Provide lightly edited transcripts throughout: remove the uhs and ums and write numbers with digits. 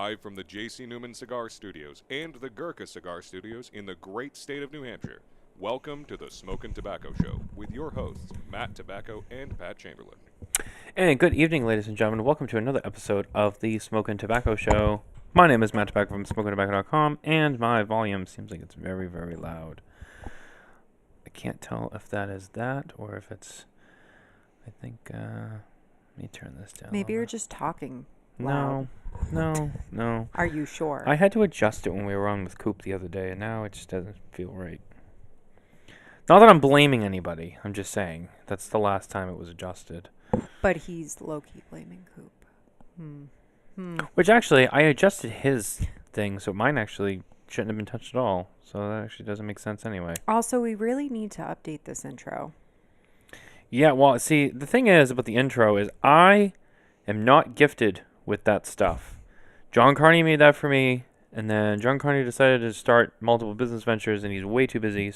Live from the J.C. Newman Cigar Studios and the Gurkha Cigar Studios in the great state of New Hampshire. Welcome to the Smokin Tabacco Show with your hosts, Matt Tobacco and Pat Chamberlain. And good evening, ladies and gentlemen. Welcome to another episode of the Smokin Tabacco Show. My name is Matt Tobacco from SmokinTabacco.com, and my volume seems like it's very, very loud. I can't tell if that is that or if it's... I think, let me turn this down. Maybe you're just talking loud. No. Are you sure? I had to adjust it when we were on with Coop the other day, and now it just doesn't feel right. Not that I'm blaming anybody. I'm just saying that's the last time it was adjusted. But he's low-key blaming Coop. Which actually, I adjusted his thing, so mine actually shouldn't have been touched at all. So that actually doesn't make sense anyway. Also, we really need to update this intro. Yeah, well, see, the thing is about the intro is I am not gifted with that stuff. John Carney made that for me, and then John Carney decided to start multiple business ventures, and he's way too busy,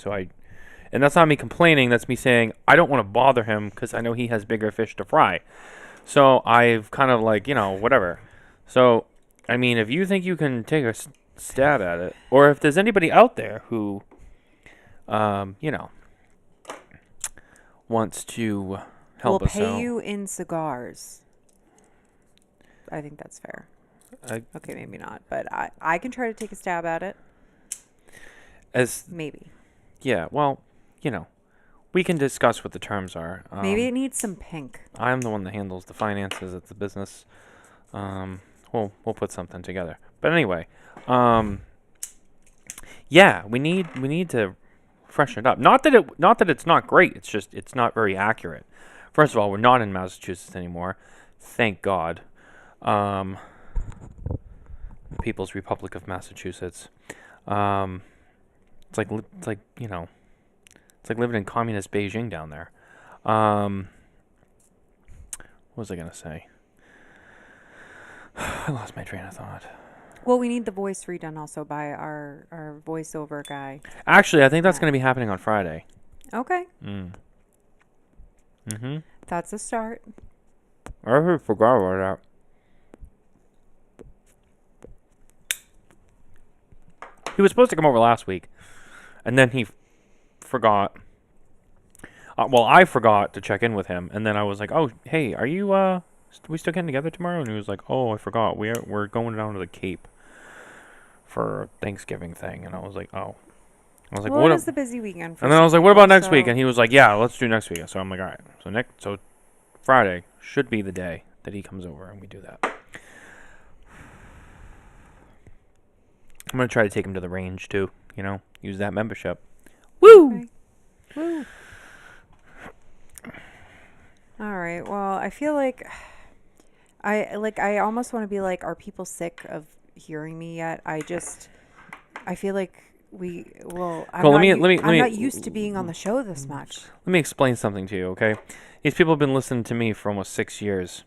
and that's not me complaining, that's me saying I don't want to bother him because I know he has bigger fish to fry. So I've kind of like, whatever. So, I mean, if you think you can take a stab at it, or if there's anybody out there who, wants to help us out. We'll pay you in cigars. I think that's fair. Okay, maybe not, but I can try to take a stab at it. Maybe. Yeah, well, we can discuss what the terms are. Maybe it needs some pink. I'm the one that handles the finances at the business. We'll put something together. But anyway, yeah, we need to freshen it up. Not that it's not great. It's just it's not very accurate. First of all, we're not in Massachusetts anymore. Thank God. People's Republic of Massachusetts. It's like living in communist Beijing down there. What was I gonna say? I lost my train of thought. Well, we need the voice redone also by our voiceover guy. Actually, I think that's going to be happening on Friday. Okay. That's a start. I forgot about that. He was supposed to come over last week, and then he forgot. Well, I forgot to check in with him, and then I was like, "Oh, hey, are you we still getting together tomorrow?" And he was like, "Oh, I forgot. We're going down to the Cape for a Thanksgiving thing." And I was like, "Oh." I was like, well, "What?" It was the busy weekend. And then I was like, "What about next week?" And he was like, "Yeah, let's do next week." So I'm like, "All right." So Friday should be the day that he comes over and we do that. I'm gonna try to take him to the range too. Use that membership. Woo! Okay. Woo! All right. Well, I feel like I almost want to be like, are people sick of hearing me yet? I feel like I'm not used to being on the show this much. Let me explain something to you, okay? These people have been listening to me for almost 6 years,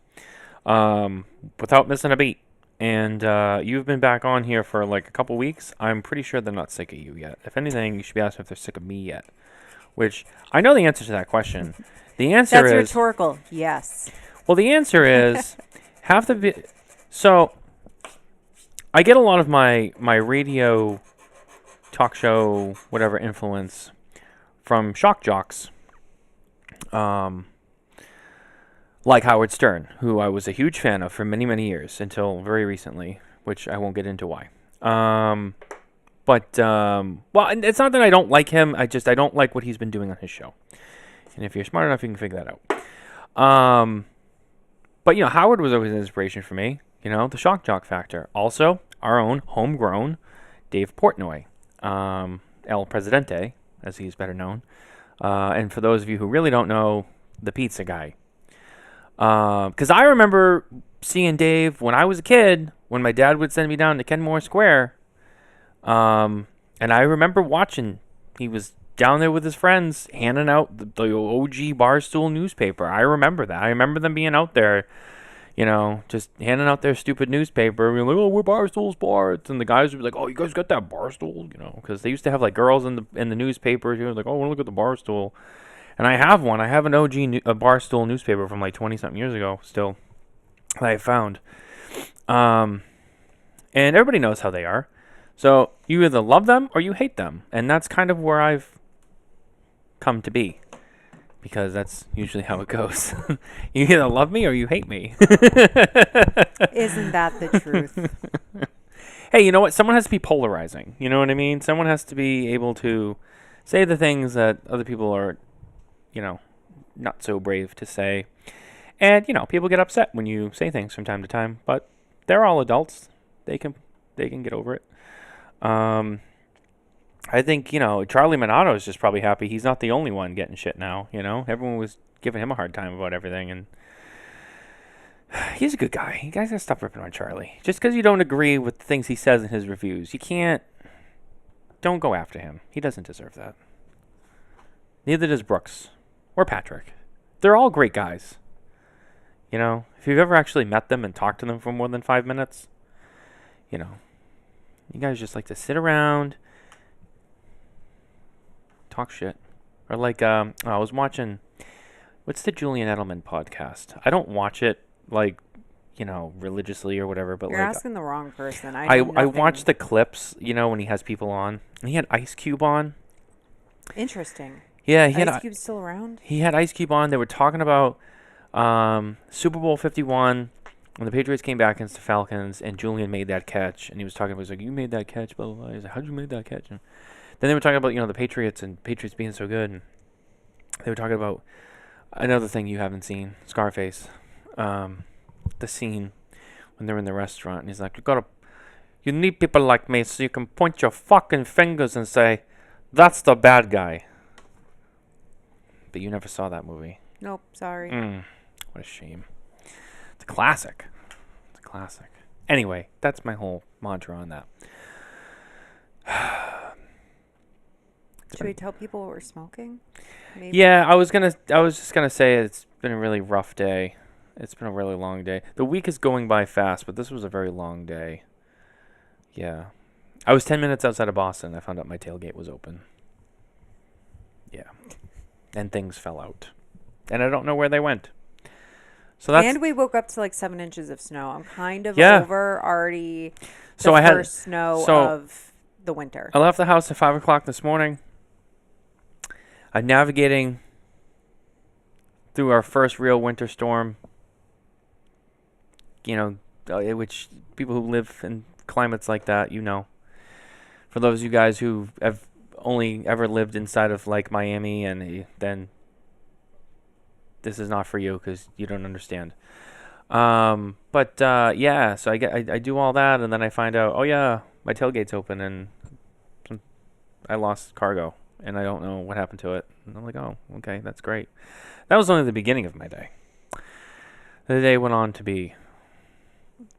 without missing a beat. And you've been back on here for like a couple weeks. I'm pretty sure they're not sick of you yet. If anything, you should be asking if they're sick of me yet. Which, I know the answer to that question. The answer is... That's rhetorical. Yes. Well, the answer is... So, I get a lot of my radio, talk show, whatever influence from shock jocks. Like Howard Stern, who I was a huge fan of for many, many years, until very recently, which I won't get into why. Well, it's not that I don't like him, I don't like what he's been doing on his show. And if you're smart enough, you can figure that out. But, Howard was always an inspiration for me, the shock jock factor. Also, our own homegrown Dave Portnoy, El Presidente, as he's better known. And for those of you who really don't know, the pizza guy. Because I remember seeing Dave when I was a kid, when my dad would send me down to Kenmore Square. And I remember watching, he was down there with his friends, handing out the OG Barstool newspaper. I remember that. I remember them being out there, just handing out their stupid newspaper. Being like, "Oh, we're Barstool Sports." And the guys would be like, "Oh, you guys got that Barstool?" Because they used to have like girls in the newspapers. Like, "Oh, I want to look at the Barstool." And I have one. I have an OG a Barstool newspaper from like 20-something years ago still that I found. And everybody knows how they are. So you either love them or you hate them. And that's kind of where I've come to be. Because that's usually how it goes. You either love me or you hate me. Isn't that the truth? Hey, you know what? Someone has to be polarizing. You know what I mean? Someone has to be able to say the things that other people are, not so brave to say. And, people get upset when you say things from time to time. But they're all adults. They can get over it. I think, Charlie Minato is just probably happy he's not the only one getting shit now, Everyone was giving him a hard time about everything, and he's a good guy. You guys gotta stop ripping on Charlie. Just because you don't agree with the things he says in his reviews, don't go after him. He doesn't deserve that. Neither does Brooks or Patrick. They're all great guys. If you've ever actually met them and talked to them for more than 5 minutes, you guys just like to sit around, talk shit. Or like, I was watching, what's the Julian Edelman podcast? I don't watch it, religiously or whatever, but You're asking the wrong person. I watch the clips, when he has people on. And he had Ice Cube on. Interesting. Yeah, Ice Cube's still around? He had Ice Cube on. They were talking about Super Bowl 51 when the Patriots came back against the Falcons and Julian made that catch. And he was talking about, you made that catch, blah, blah, blah. He's like, how'd you make that catch? And then they were talking about, the Patriots and Patriots being so good. And they were talking about another thing you haven't seen, Scarface. The scene when they're in the restaurant. And he's like, you need people like me so you can point your fucking fingers and say, that's the bad guy. But you never saw that movie. Nope, sorry. What a shame. It's a classic. Anyway, that's my whole mantra on that. Should we tell people what we're smoking? Maybe? Yeah, I was just gonna say it's been a really rough day. It's been a really long day. The week is going by fast, but this was a very long day. Yeah. I was 10 minutes outside of Boston. I found out my tailgate was open. Yeah. And things fell out. And I don't know where they went. So that's, and we woke up to 7 inches of snow. I'm kind of Yeah. over already the So I had- first snow so- of the winter. I left the house at 5 o'clock this morning. I'm navigating through our first real winter storm. Which people who live in climates like that, For those of you guys who have only ever lived inside of Miami, and then this is not for you because you don't understand. Yeah, so I do all that, and then I find out, oh yeah, my tailgate's open, and I lost cargo, and I don't know what happened to it. And I'm like, oh, okay, that's great. That was only the beginning of my day. The day went on to be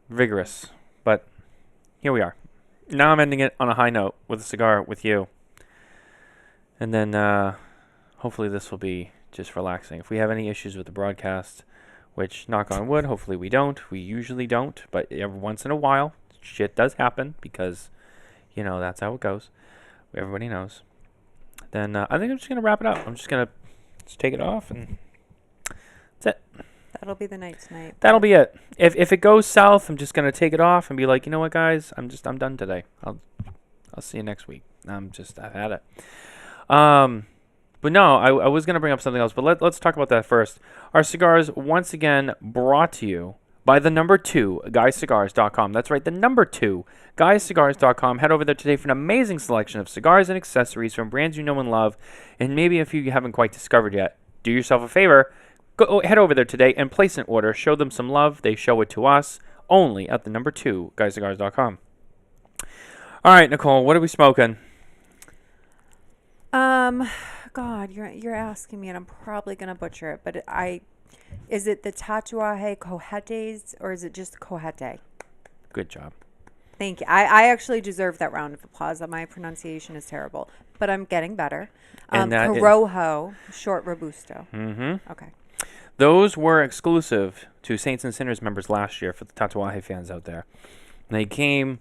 vigorous, but here we are. Now I'm ending it on a high note with a cigar with you. And then hopefully this will be just relaxing. If we have any issues with the broadcast, which, knock on wood, hopefully we don't. We usually don't, but every once in a while, shit does happen because, that's how it goes. Everybody knows. Then I think I'm just going to wrap it up. I'm just going to take it off, and that's it. That'll be the night tonight. That'll be it. If it goes south, I'm just going to take it off and be like, you know what, guys? I'm done today. I'll see you next week. I've had it. But no, I was going to bring up something else, but let's talk about that first. Our cigars, once again, brought to you by the number 2, guyscigars.com. That's right, the number 2, guyscigars.com. Head over there today for an amazing selection of cigars and accessories from brands you know and love, and maybe a few you haven't quite discovered yet. Do yourself a favor. Go head over there today and place an order. Show them some love. They show it to us only at the number 2, guyscigars.com. All right, Nicole, what are we smoking? God, you're asking me, and I'm probably gonna butcher it, but is it the Tatuaje Cohetes or is it just Cohete? Good job. Thank you. I actually deserve that round of applause. My pronunciation is terrible, but I'm getting better. And that Corojo, short Robusto. Mm-hmm. Okay. Those were exclusive to Saints and Sinners members last year for the Tatuaje fans out there. They came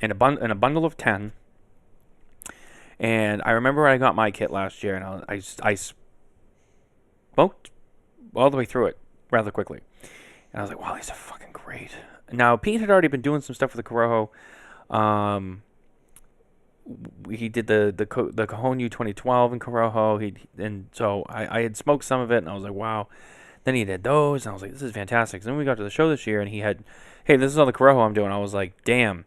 in a bundle of 10. And I remember when I got my kit last year, and I smoked all the way through it rather quickly. And I was like, wow, these are fucking great. Now, Pete had already been doing some stuff with the Corojo. He did the Cajon 2012 in Corojo. And so I had smoked some of it, and I was like, wow. Then he did those, and I was like, this is fantastic. So then we got to the show this year, and he had, hey, this is all the Corojo I'm doing. I was like, damn.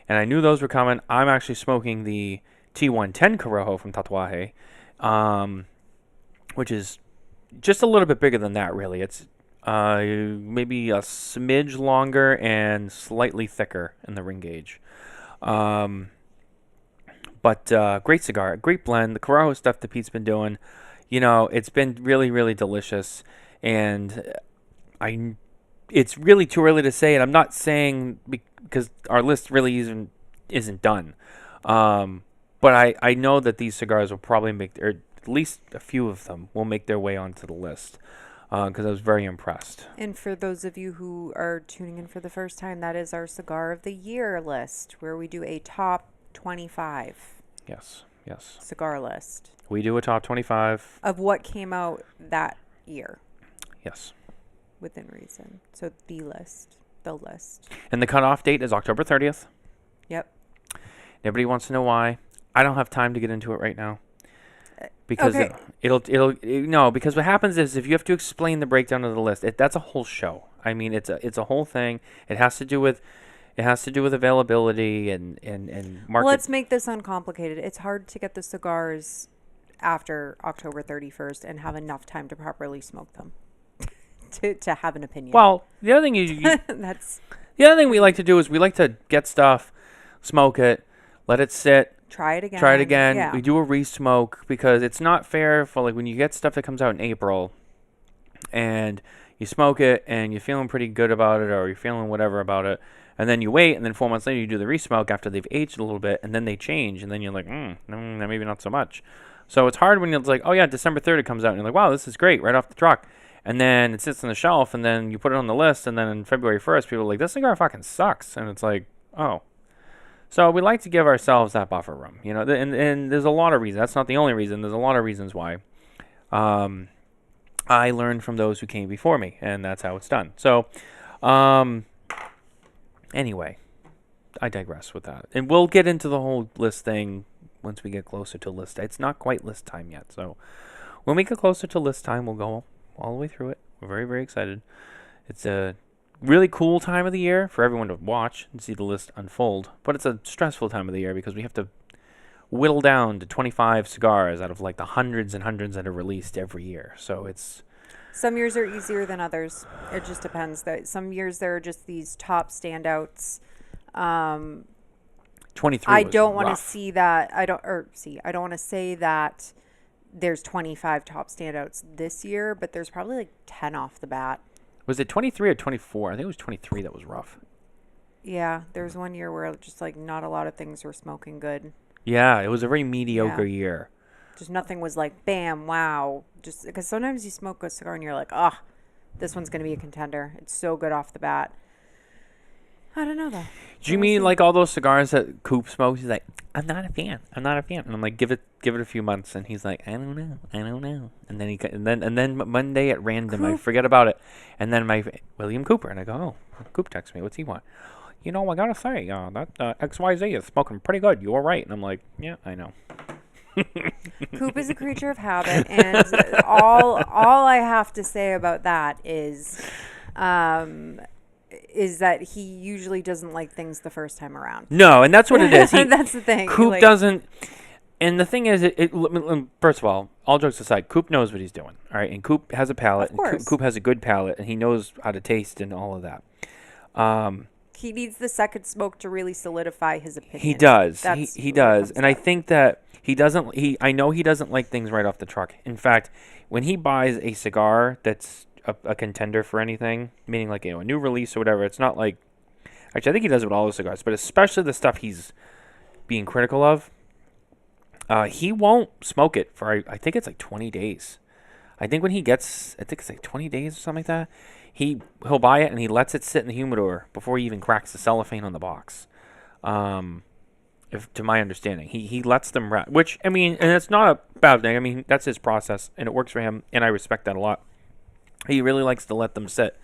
And I knew those were coming. I'm actually smoking the T110 Corojo from Tatuaje, which is just a little bit bigger than that, really. It's maybe a smidge longer and slightly thicker in the ring gauge. But great cigar, great blend. The Corojo stuff that Pete's been doing, it's been really, really delicious. And it's really too early to say, and I'm not saying because our list really isn't done. But I know that these cigars will probably or at least a few of them will make their way onto the list because I was very impressed. And for those of you who are tuning in for the first time, that is our Cigar of the Year list, where we do a top 25. Yes. Cigar list. We do a top 25. Of what came out that year. Yes. Within reason. So the list. And the cutoff date is October 30th. Yep. Everybody wants to know why. I don't have time to get into it right now. Because okay. Because what happens is if you have to explain the breakdown of the list, that's a whole show. I mean, it's a whole thing. It has to do with availability and market. Let's make this uncomplicated. It's hard to get the cigars after October 31st and have enough time to properly smoke them to have an opinion. Well, the other thing the other thing we like to do is we like to get stuff, smoke it, let it sit, try it again. Yeah. We do a re-smoke because it's not fair for like when you get stuff that comes out in April and you smoke it and you're feeling pretty good about it or you're feeling whatever about it. And then you wait, and then 4 months later you do the re-smoke after they've aged a little bit, and then they change, and then you're like, maybe not so much. So it's hard when it's like, oh yeah, December 3rd it comes out, and you're like, wow, this is great, right off the truck. And then it sits on the shelf, and then you put it on the list, and then on February 1st, people are like, this cigar fucking sucks. And it's like, oh. So we like to give ourselves that buffer room, and there's a lot of reasons. That's not the only reason. There's a lot of reasons why. I learned from those who came before me, and that's how it's done. So, anyway, I digress with that. And we'll get into the whole list thing once we get closer to list. It's not quite list time yet. So when we get closer to list time, we'll go all the way through it. We're very, very excited. It's a really cool time of the year for everyone to watch and see the list unfold. But it's a stressful time of the year because we have to whittle down to 25 cigars out of like the hundreds and hundreds that are released every year. So it's... Some years are easier than others. It just depends. Some years there are just these top standouts. 23. I don't want to see that. I don't want to say that there's 25 top standouts this year, but there's probably like 10 off the bat. Was it 23 or 24? I think it was 23 that was rough. Yeah, there was one year where just like not a lot of things were smoking good. Yeah, it was a very mediocre year. Just nothing was like, bam, wow. Just because sometimes you smoke a cigar and you're like, this one's going to be a contender. It's so good off the bat. I don't know, though. Do you mean like all those cigars that Coop smokes? He's like, I'm not a fan. And I'm like, give it a few months. And he's like, I don't know. And then Monday at random, I forget about it. And then my William Cooper, and I go, oh, Coop texts me. What's he want? I gotta say, that XYZ is smoking pretty good. You were right. And I'm like, yeah, I know. Coop is a creature of habit, and all I have to say about that is that he usually doesn't like things the first time around. No, and that's what it is. That's the thing. Coop doesn't. And the thing is, first of all jokes aside, Coop knows what he's doing. All right, and Coop has a palate. Of course. Coop has a good palate, and he knows how to taste and all of that. He needs the second smoke to really solidify his opinion. He does. He does. And I think that I know he doesn't like things right off the truck. In fact, when he buys a cigar that's a contender for anything, meaning like a new release or whatever, it's not like... Actually, I think he does it with all the cigars, but especially the stuff he's being critical of, he won't smoke it for, I think it's like 20 days. I think it's like 20 days or something like that. He'll buy it and he lets it sit in the humidor before he even cracks the cellophane on the box. To my understanding, he lets them rest, which, I mean, and it's not a bad thing. I mean, that's his process and it works for him, and I respect that a lot. He really likes to let them sit.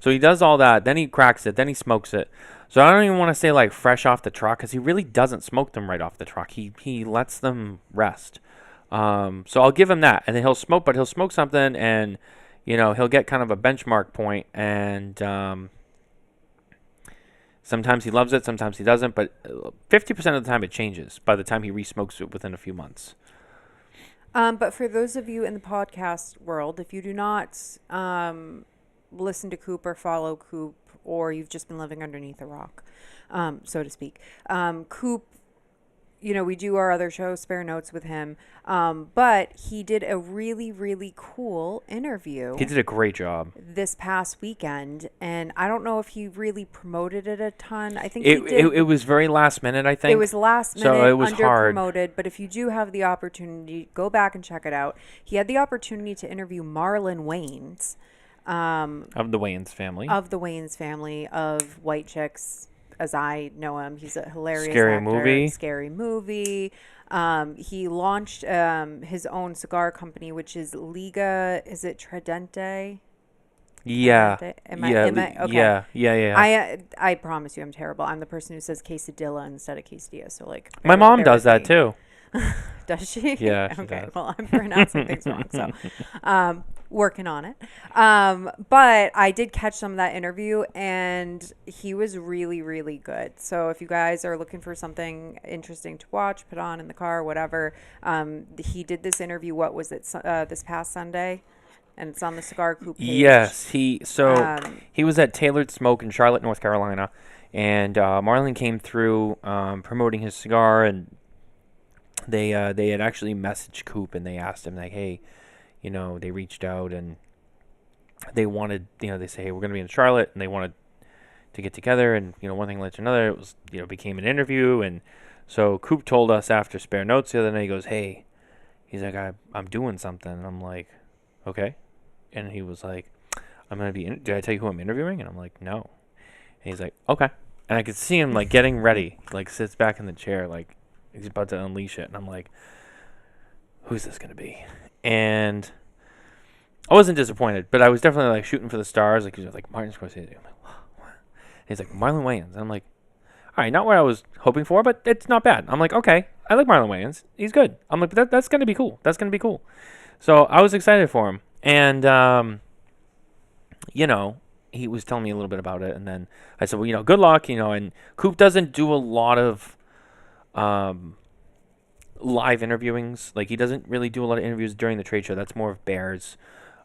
So he does all that. Then he cracks it. Then he smokes it. So I don't even want to say like fresh off the truck because he really doesn't smoke them right off the truck. He lets them rest. So I'll give him that. And then he'll smoke something and, he'll get kind of a benchmark point. And sometimes he loves it. Sometimes he doesn't. But 50% of the time it changes by the time he re-smokes it within a few months. But for those of you in the podcast world, if you do not listen to Coop or follow Coop, or you've just been living underneath a rock, so to speak, Coop, we do our other show, Spare Notes, with him. But he did a really, really cool interview. He did a great job this past weekend, and I don't know if he really promoted it a ton. I think it was very last minute, I think. It was last minute, so it was hard. Promoted, but if you do have the opportunity, go back and check it out. He had the opportunity to interview Marlon Wayans. Of the Wayans family. Of the Wayans family, of White Chicks, as I know him. He's a hilarious Scary actor. Movie. Scary Movie. He launched his own cigar company, which is Liga. Is it Tridente? Yeah. Am I? Okay. Yeah. I promise you I'm terrible. I'm the person who says quesadilla instead of quesadilla. So like my mom does that too. Does she? Yeah. She okay. does. Well, I'm pronouncing things wrong, so working on it. But I did catch some of that interview, and he was really, really good. So if you guys are looking for something interesting to watch, put on in the car, whatever. He did this interview. What was it? This past Sunday. And it's on the Cigar Coop page. Yes, he was at Tailored Smoke in Charlotte, North Carolina, and Marlon came through promoting his cigar, and they had actually messaged Coop and they asked him like, hey, they reached out and they wanted, they say, hey, we're gonna be in Charlotte, and they wanted to get together, and one thing led to another. It was became an interview, and so Coop told us after Spare Notes the other night, he goes, hey, he's like, I'm doing something, and I'm like, okay. And he was like, I'm going to be, did I tell you who I'm interviewing? And I'm like, no. And he's like, okay. And I could see him like getting ready, like sits back in the chair, like he's about to unleash it. And I'm like, who's this going to be? And I wasn't disappointed, but I was definitely like shooting for the stars. Like, he was like, Martin Scorsese. I'm like, what? And he's like, Marlon Wayans. And I'm like, all right, not what I was hoping for, but it's not bad. I'm like, okay, I like Marlon Wayans. He's good. I'm like, but that's going to be cool. That's going to be cool. So I was excited for him. And, he was telling me a little bit about it. And then I said, well, good luck, and Coop doesn't do a lot of live interviewings. Like, he doesn't really do a lot of interviews during the trade show. That's more of Bear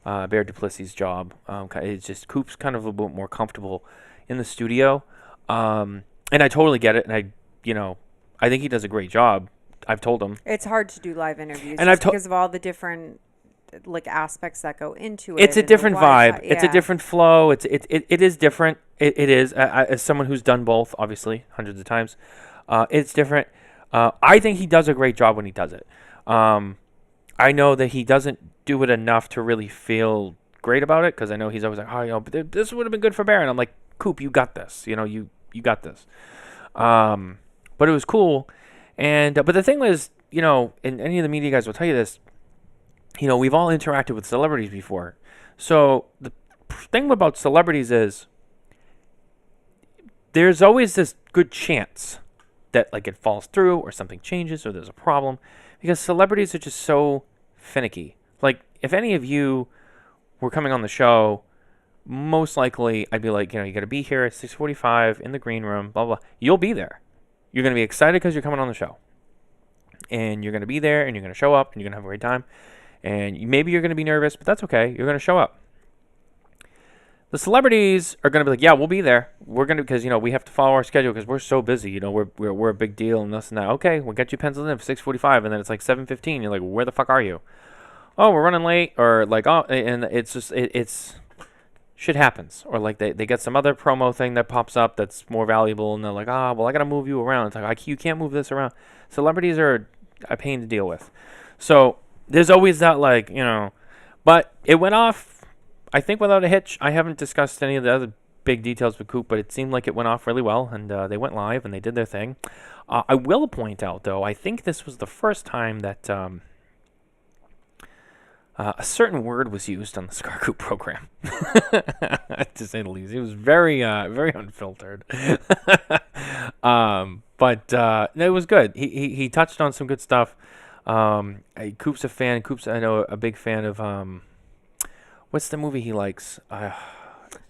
Duplessis' job. It's just Coop's kind of a little bit more comfortable in the studio. And I totally get it. And I think he does a great job. I've told him. It's hard to do live interviews and because of all the different aspects that go into it. It's a different vibe. Yeah. It's a different flow. It is different. It is. As someone who's done both, obviously, hundreds of times, it's different. I think he does a great job when he does it. I know that he doesn't do it enough to really feel great about it, because I know he's always like, oh, but this would have been good for Bear. And I'm like, Coop, you got this. You got this. But it was cool. And but the thing was, and any of the media guys will tell you this, we've all interacted with celebrities before. So the thing about celebrities is there's always this good chance that like it falls through or something changes or there's a problem, because celebrities are just so finicky. Like, if any of you were coming on the show, most likely I'd be like, you got to be here at 6:45 in the green room, blah, blah. You'll be there. You're going to be excited because you're coming on the show. And you're going to be there, and you're going to show up, and you're going to have a great time. And maybe you're going to be nervous, but that's okay. You're going to show up. The celebrities are going to be like, yeah, we'll be there. We're going to, because, we have to follow our schedule because we're so busy. We're a big deal and this and that. Okay, we'll get you penciled in for 6:45, and then it's like 7:15. You're like, where the fuck are you? Oh, we're running late, or like, oh, and it's just, it's shit happens. Or like they get some other promo thing that pops up that's more valuable, and they're like, well, I got to move you around. It's like, you can't move this around. Celebrities are a pain to deal with. So there's always that, like, but it went off, I think, without a hitch. I haven't discussed any of the other big details with Coop, but it seemed like it went off really well, and they went live and they did their thing. I will point out, though, I think this was the first time that A certain word was used on the Cigar Coop program, to say the least. It was very, very unfiltered. But no, it was good. He touched on some good stuff. Coop's a fan. Coop's, I know, a big fan of what's the movie he likes?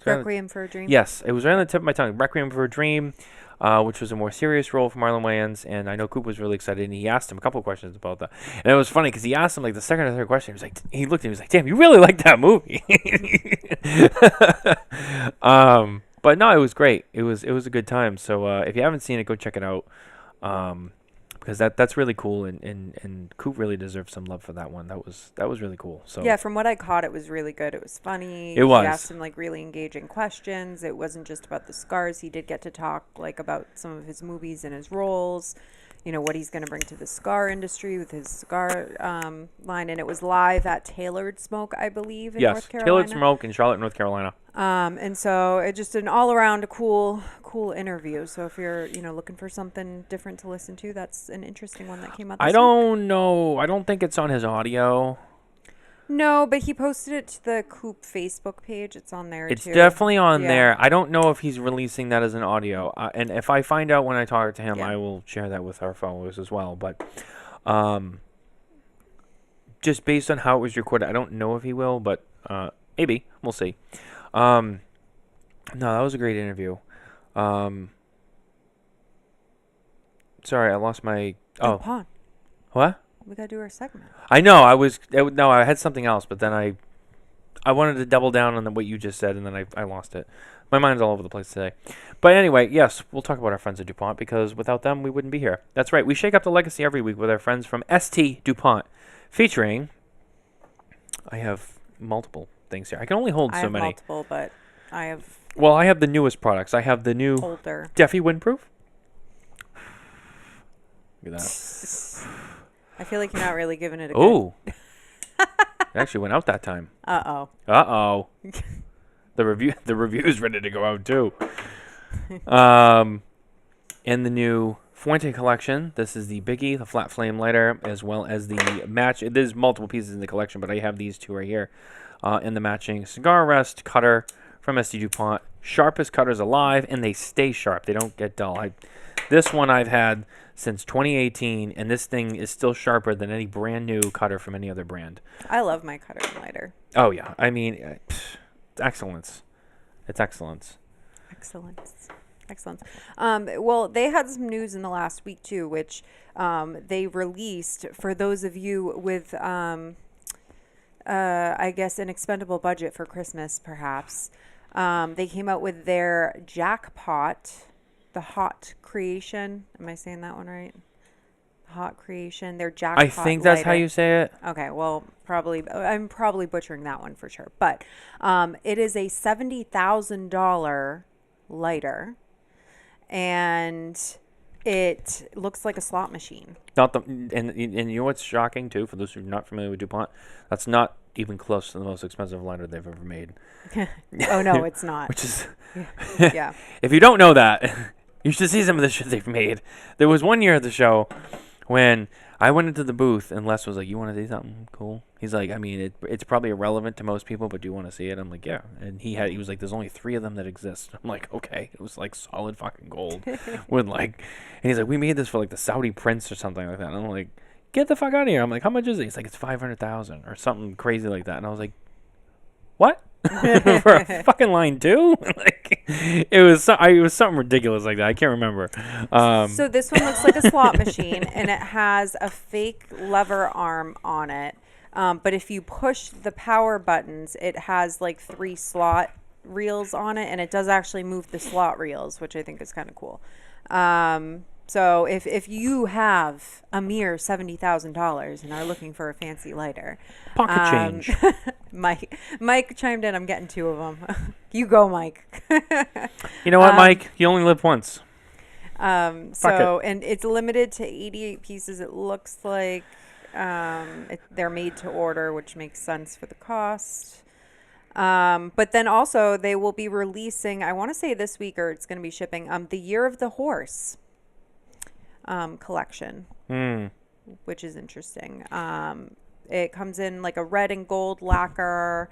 Requiem for a Dream. Yes, it was right on the tip of my tongue. Requiem for a Dream, which was a more serious role for Marlon Wayans, and I know Coop was really excited, and he asked him a couple of questions about that. And it was funny because he asked him like the second or third question. He was like, he looked at him, he was like, "Damn, you really like that movie." But no, it was great. It was a good time. So if you haven't seen it, go check it out. Because that's really cool, and Coop really deserves some love for that one. That was really cool. So yeah, from what I caught, it was really good. It was funny. It was. He asked him like really engaging questions. It wasn't just about the cigars. He did get to talk like about some of his movies and his roles. You know, what he's going to bring to the cigar industry with his cigar line. And it was live at Tailored Smoke, I believe, in North Carolina. Tailored Smoke in Charlotte, North Carolina. And so it's just an all-around cool interview. So if you're, looking for something different to listen to, that's an interesting one that came out this I don't know. I don't think it's on his audio. No, but he posted it to the Coop Facebook page. It's on there, It's too. definitely on there. I don't know if he's releasing that as an audio. And if I find out when I talk to him, I will share that with our followers as well. But just based on how it was recorded, I don't know if he will, but maybe. We'll see. No, that was a great interview. Sorry, I lost my... Oh. Pawn. What? We got to do our segment. I know. I had something else, but then I wanted to double down on what you just said, and then I lost it. My mind's all over the place today. But anyway, yes, we'll talk about our friends at DuPont, because without them, we wouldn't be here. That's right. We shake up the legacy every week with our friends from ST DuPont, featuring... I have multiple things here. I can only hold so many. I have multiple, but I have... Well, I have the newest products. I have the new older Deafy Windproof. Look at that. I feel like you're not really giving it a Ooh. It actually went out that time. Uh-oh. Uh-oh. The review's ready to go out too. And the new Fuente collection. This is the Biggie, the flat flame lighter, as well as the match. There's multiple pieces in the collection, but I have these two right here. And the matching cigar rest cutter from SD DuPont. Sharpest cutters alive, and they stay sharp. They don't get dull. This one I've had since 2018, and this thing is still sharper than any brand new cutter from any other brand. I love my cutter and lighter. Oh, yeah. I mean, it's excellence. It's excellence. Excellent. Well, they had some news in the last week, too, which they released for those of you with, I guess, an expendable budget for Christmas, perhaps. They came out with their Jackpot, the Hot Creation. Am I saying that one right? Hot Creation. Their Jackpot I think that's how you say it. Okay, well, I'm probably butchering that one for sure. But it is a $70,000 lighter, and it looks like a slot machine. And you know what's shocking too, for those who are not familiar with DuPont, that's not even close to the most expensive lighter they've ever made. Oh no, it's not. Which is yeah. If you don't know that, you should see some of the shit they've made. There was one year at the show when I went into the booth and Les was like, "You want to see something cool?" He's like, "I mean, it's probably irrelevant to most people, but do you want to see it?" I'm like, "Yeah." And he was like, "There's only 3 of them that exist." I'm like, "Okay." It was like solid fucking gold with like, and he's like, "We made this for like the Saudi prince or something like that." And I'm like, "Get the fuck out of here!" I'm like, "How much is it?" He's like, "It's 500,000 or something crazy like that." And I was like, "What?" For a fucking line 2? Like, it was something ridiculous like that. I can't remember. So this one looks like a slot machine, and it has a fake lever arm on it. But if you push the power buttons, it has like 3 slot reels on it, and it does actually move the slot reels, which I think is kind of cool. So if you have a mere $70,000 and are looking for a fancy lighter, pocket change. Mike chimed in. I'm getting 2 of them. You go, Mike. You know what, Mike? You only live once. And it's limited to 88 pieces. It looks like they're made to order, which makes sense for the cost. But then also they will be releasing, I want to say this week, or it's going to be shipping, the Year of the Horse collection, which is interesting. It comes in like a red and gold lacquer,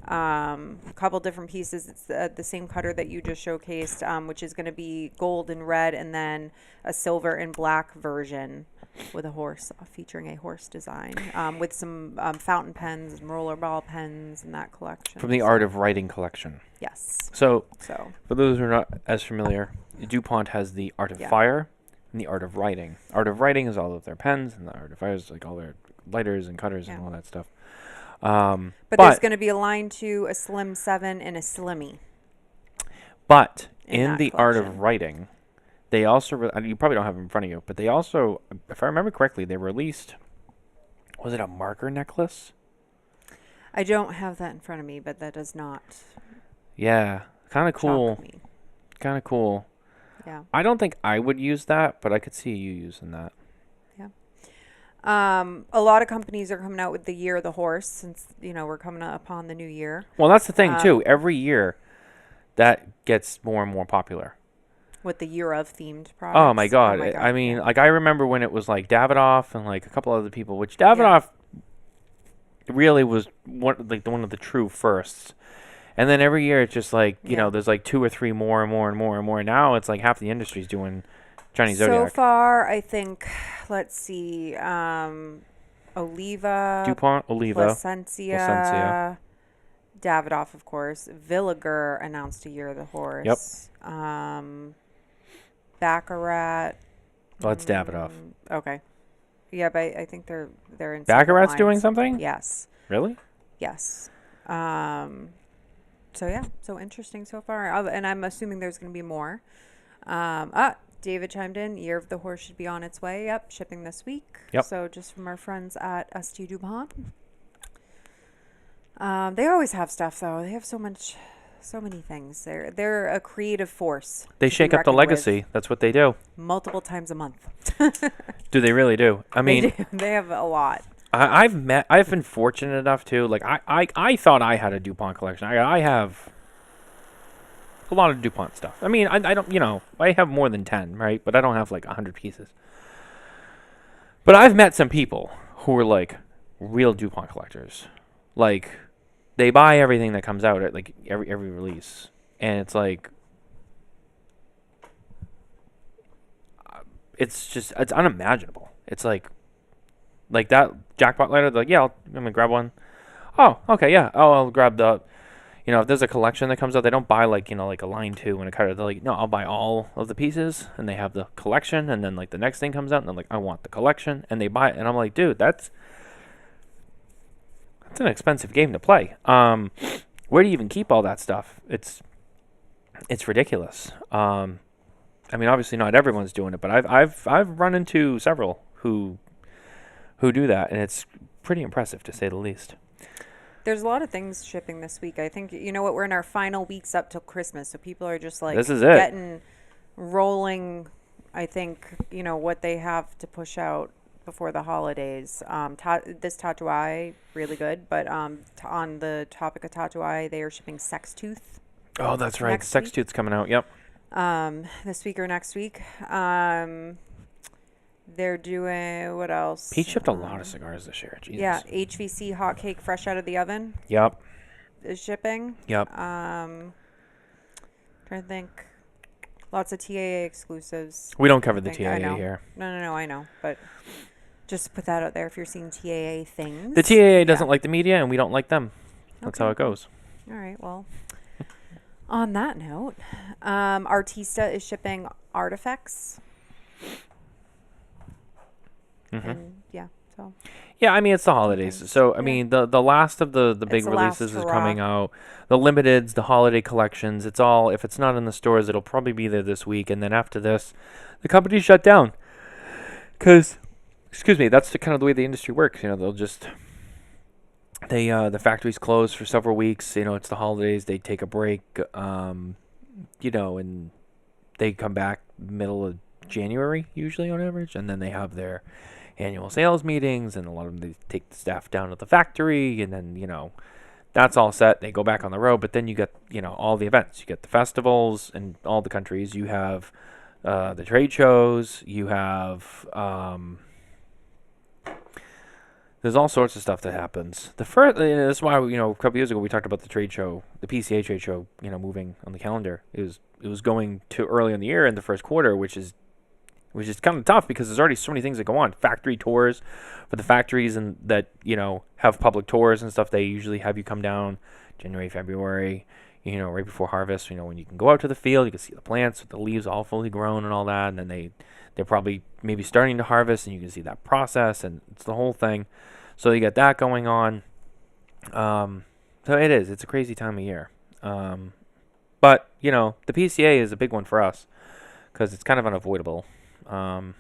a couple different pieces. It's the same cutter that you just showcased, which is going to be gold and red, and then a silver and black version with a horse, featuring a horse design, with some fountain pens and rollerball pens and that collection. From the Art of Writing collection. Yes. So, So for those who are not as familiar, DuPont has the Art of Fire and the Art of Writing. Art of Writing is all of their pens, and the Art of Fire is like all their lighters and cutters and all that stuff. But there's going to be a line 2, a Slim 7, and a Slimmy. But in in the Art of Writing, they also, you probably don't have them in front of you, but they also, if I remember correctly, they released, was it a marker necklace? I don't have that in front of me, but that does not. Yeah, kind of cool. Me. Kind of cool. Yeah. I don't think I would use that, but I could see you using that. Yeah. A lot of companies are coming out with the Year of the Horse, since we're coming up on the new year. Well, that's the thing too. Every year, that gets more and more popular. With the Year of themed products. Oh my god! I mean, like I remember when it was like Davidoff and like a couple other people, which Davidoff really was one of the true firsts. And then every year it's just like there's like 2 or 3 more and more and more and more. Now it's like half the industry's doing Chinese Zodiac. So far, I think, let's see, Oliva, DuPont, Oliva, Placencia, Davidoff, of course. Villiger announced a Year of the Horse. Yep. Baccarat. Well, that's Davidoff. Okay. Yeah, but I think they're in. Baccarat's doing something? Yes. Really? Yes. So yeah, so interesting so far, and I'm assuming there's going to be more. David chimed in. Year of the Horse should be on its way. Yep, shipping this week. Yep. So just from our friends at ST DuPont. They always have stuff though. They have so many things. They're a creative force. They shake up the legacy. That's what they do. Multiple times a month. Do they really do? I mean, they have a lot. I've been fortunate enough to, like, I thought I had a DuPont collection. I have a lot of DuPont stuff. I mean, I don't, I have more than 10, right? But I don't have like 100 pieces. But I've met some people who are like real DuPont collectors. Like, they buy everything that comes out at like every release. And it's like, it's unimaginable. It's like that jackpot lighter, they're like, yeah, I'm going to grab one. Oh, okay, yeah. Oh, I'll grab the, if there's a collection that comes out, they don't buy like, like a line 2 and a cutter. They're like, no, I'll buy all of the pieces. And they have the collection. And then like the next thing comes out and they're like, I want the collection. And they buy it. And I'm like, dude, that's an expensive game to play. Where do you even keep all that stuff? It's ridiculous. I mean, obviously not everyone's doing it, but I've run into several who do that, and it's pretty impressive to say the least. There's a lot of things shipping this week. I think, we're in our final weeks up till Christmas, so people are just like, this is it. Getting rolling, I think, what they have to push out before the holidays. This Tatuai, really good, but on the topic of Tatuai, they are shipping Sextooth. Oh, that's right. Sextooth's coming out, yep. This week or next week. They're doing, what else? Pete shipped a lot of cigars this year. Jesus. Yeah, HVC hot cake fresh out of the oven. Yep. Is shipping. Yep. Trying to think. Lots of TAA exclusives. We don't cover the TAA here. No, I know. But just put that out there if you're seeing TAA things. The TAA doesn't like the media, and we don't like them. That's how it goes. All right, well. On that note, Artista is shipping Artifacts. Mm-hmm. And so. Yeah, I mean, it's the holidays. So, I mean, the last of the big releases is coming out. The limiteds, the holiday collections, it's all, if it's not in the stores, it'll probably be there this week. And then after this, the company's shut down. Because, that's kind of the way the industry works. They'll just, the factories close for several weeks. It's the holidays. They take a break, and they come back middle of January, usually on average. And then they have their annual sales meetings, and a lot of them, they take the staff down to the factory, and then that's all set. They go back on the road, but then you get all the events. You get the festivals in all the countries. You have the trade shows. You have There's all sorts of stuff that happens. The first, that's why a couple years ago we talked about the trade show, the PCA trade show, moving on the calendar. It was going too early in the year in the first quarter, which is kind of tough because there's already so many things that go on. Factory tours for the factories and that have public tours and stuff. They usually have you come down January, February, right before harvest. When you can go out to the field, you can see the plants with the leaves all fully grown and all that, and then they're probably maybe starting to harvest, and you can see that process, and it's the whole thing. So you get that going on. So it's a crazy time of year. But, the PCA is a big one for us because it's kind of unavoidable. And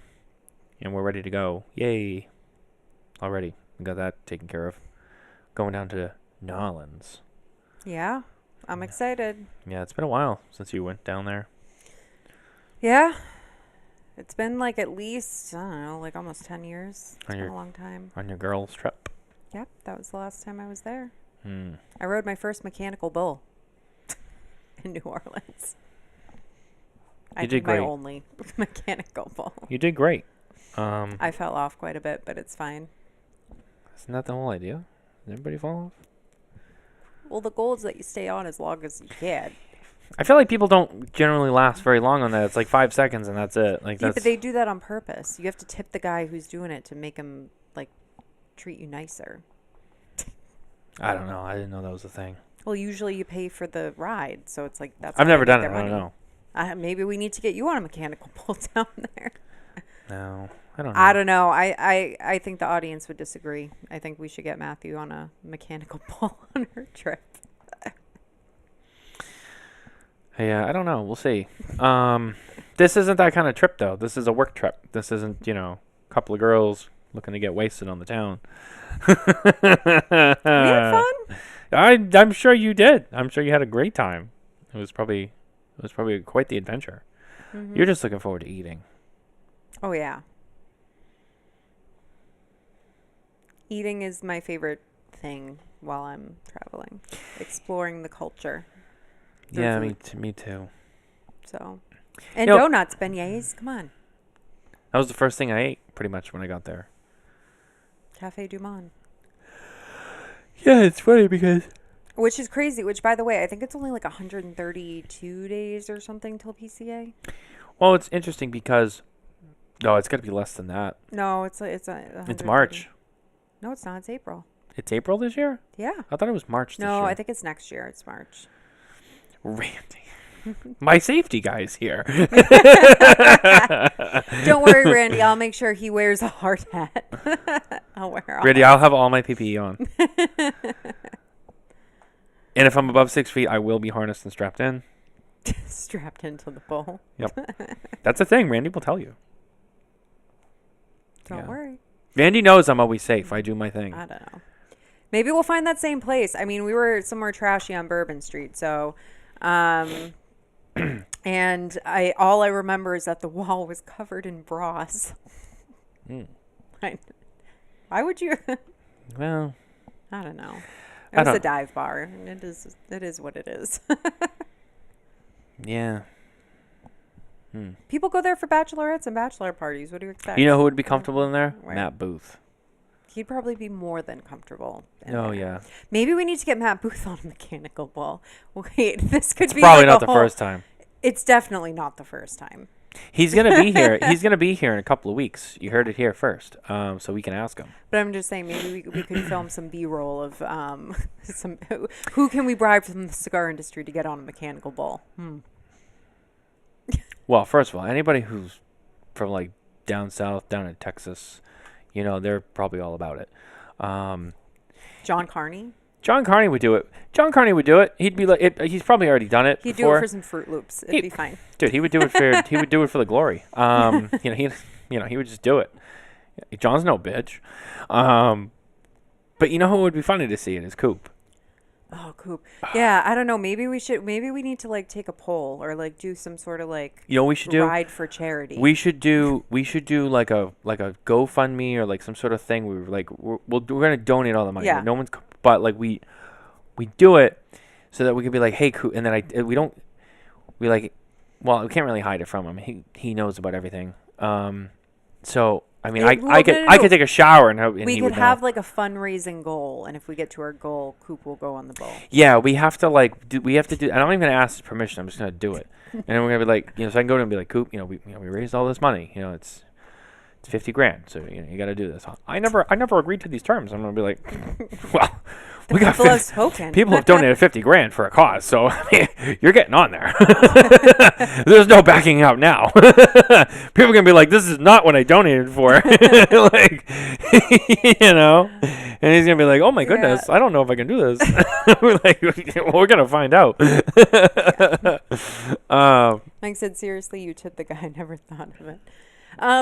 we're ready to go. Yay. Already. We got that taken care of. Going down to Nolans. Yeah. I'm excited. Yeah, it's been a while since you went down there. Yeah. It's been like at least, I don't know, like almost 10 years. It's been a long time. On your girls' trip? Yep, that was the last time I was there. Hmm. I rode my first mechanical bull in New Orleans. You did great. My only mechanical bull. You did great. I fell off quite a bit, but it's fine. Isn't that the whole idea? Did everybody fall off? Well, the goal is that you stay on as long as you can. I feel like people don't generally last very long on that. It's like 5 seconds and that's it. Yeah, but they do that on purpose. You have to tip the guy who's doing it to make him treat you nicer. I don't know. I didn't know that was a thing. Well, usually you pay for the ride, so it's like that's. I've never done it. I don't know. Maybe we need to get you on a mechanical bull down there. No, I don't know. I don't know. I think the audience would disagree. I think we should get Matthew on a mechanical bull on her trip. Yeah, I don't know. We'll see. This isn't that kind of trip, though. This is a work trip. This isn't, a couple of girls looking to get wasted on the town. We had fun. I'm sure you did. I'm sure you had a great time. It was probably quite the adventure. Mm-hmm. You're just looking forward to eating. Oh, yeah. Eating is my favorite thing while I'm traveling. Exploring the culture. Yeah, me too. So, and donuts, beignets, come on. That was the first thing I ate, pretty much, when I got there. Cafe Du Monde. Yeah, it's funny because... Which is crazy, which, by the way, I think it's only like 132 days or something till PCA. Well, it's interesting because... No, it's got to be less than that. No, it's March. No, it's not. It's April. It's April this year? Yeah. I thought it was March this year. No, I think it's next year. It's March. Randy. My safety guy's here. Don't worry, Randy. I'll make sure he wears a hard hat. Randy, I'll have all my PPE on. And if I'm above 6 feet, I will be harnessed and strapped in. Strapped into the bull. Yep. That's a thing. Randy will tell you. Don't worry. Randy knows I'm always safe. I do my thing. I don't know. Maybe we'll find that same place. I mean, we were somewhere trashy on Bourbon Street, so... and all I remember is that the wall was covered in bras. Why would you? Well, I don't know. It was a dive bar, and it is what it is. Yeah. People go there for bachelorettes and bachelor parties. What do you expect? You know who would be comfortable in there? Right. Matt Booth. He'd probably be more than comfortable. Yeah. Maybe we need to get Matt Booth on a mechanical bull. Wait, this could be probably not the first time. It's definitely not the first time. He's gonna be here. He's gonna be here in a couple of weeks. You heard it here first, so we can ask him. But I'm just saying, maybe we could film some B-roll of some who can we bribe from the cigar industry to get on a mechanical bull. Well, first of all, anybody who's from like down south, down in Texas, they're probably all about it. John Carney. John Carney would do it. He'd be like, he's probably already done it. He'd before. do it for some Fruit Loops. It'd be fine. Dude, he would do it for the glory. He would just do it. John's no bitch. But who would be funny to see in his Coop? Oh, Coop. Yeah, I don't know. Maybe we need to take a poll or do some sort of we should do ride for charity. We should do like a GoFundMe or some sort of thing. We're gonna donate all the money. Yeah. No one's, but we do it so that we could be like, hey, Coop, and then we can't really hide it from him. He knows about everything. So I mean, I could take a shower and we he could would have know. like a fundraising goal, and if we get to our goal, Coop will go on the boat. Yeah, we have to we have to do. I'm not even gonna ask his permission. I'm just gonna do it, and then we're gonna be like, so I can go to him and be like, Coop, we raised all this money. It's 50 grand, so you got to do this. I never agreed to these terms. I'm gonna be like, well, we got people have donated 50 grand for a cause, so I mean, you're getting on there. There's no backing out now. People are gonna be like, this is not what I donated for, like, and he's gonna be like, oh my goodness, I don't know if I can do this. We're like, well, we're gonna find out. Mike said, seriously, you tipped the guy. I never thought of it.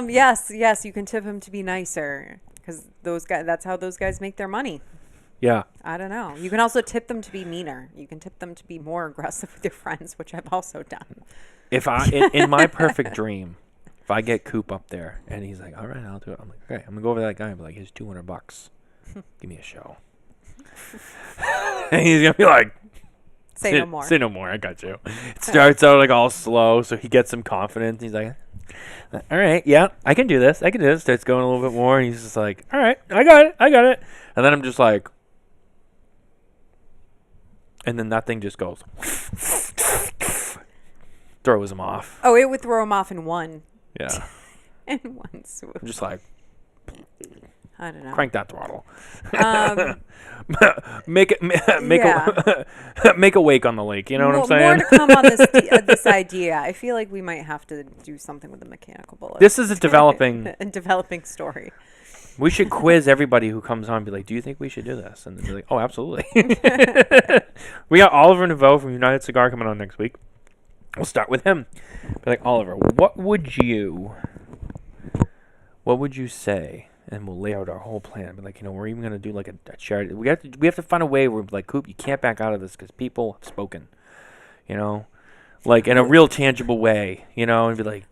Yes, you can tip him to be nicer, because that's how those guys make their money. Yeah. I don't know. You can also tip them to be meaner. You can tip them to be more aggressive with your friends, which I've also done. If in my perfect dream, if I get Coop up there and he's like, all right, I'll do it. I'm like, okay, I'm gonna go over to that guy and be like, here's $200. Give me a show. And he's gonna be like, say no more. Say no more. I got you. It starts out like all slow, so he gets some confidence. He's like, all right, yeah, I can do this. Starts going a little bit more, and he's just like, all right, I got it. And then I'm just like, and then that thing just goes, throws him off. Oh, it would throw him off in one. Yeah. In one swoop. I'm just like, I don't know. crank that throttle. Make make a wake on the lake. You know what I'm saying? More to come on this idea. I feel like we might have to do something with the mechanical bullet. This is a developing story. We should quiz everybody who comes on and be like, do you think we should do this? And they'll be like, oh, absolutely. We got Oliver Nouveau from United Cigar coming on next week. We'll start with him. Be like, Oliver, what would you say? And we'll lay out our whole plan. Be like, we're even going to do like a charity. We have to find a way where we're like, Coop, you can't back out of this because people have spoken. Like in a real tangible way, and be like,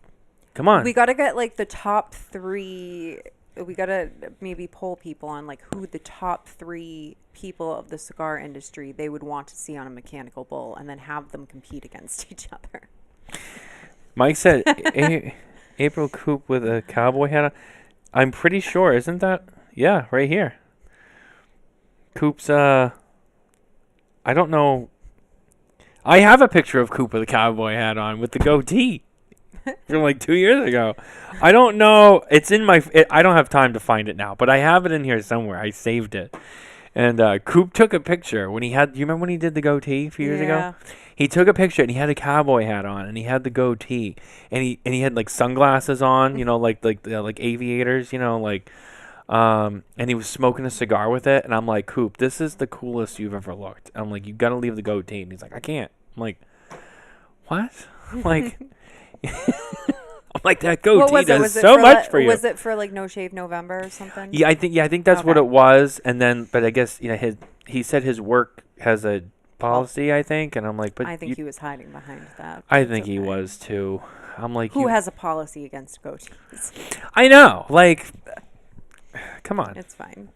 come on. We got to get like the top 3. We got to maybe poll people on like who the top 3 people of the cigar industry they would want to see on a mechanical bull, and then have them compete against each other. Mike said April Coop with a cowboy hat on. I'm pretty sure, isn't that? Yeah, right here. Coop's, I don't know. I have a picture of Coop with a cowboy hat on with the goatee from like 2 years ago. I don't know. It's in my, I don't have time to find it now, but I have it in here somewhere. I saved it. And Coop took a picture when he had, do you remember when he did the goatee a few years ago? He took a picture and he had a cowboy hat on and he had the goatee and he had like sunglasses on, like aviators, and he was smoking a cigar with it. And I'm like, Coop, this is the coolest you've ever looked. I'm like, you got to leave the goatee. And he's like, I can't. I'm like, what? I'm like, that goatee does so much for you. Was it for like No Shave November or something? Yeah, I think that's what it was. And then, but I guess he said his work has a policy, I think, and I'm like, but I think he was hiding behind that. I think he was too. I'm like, who has a policy against goatees? I know, like, come on. It's fine.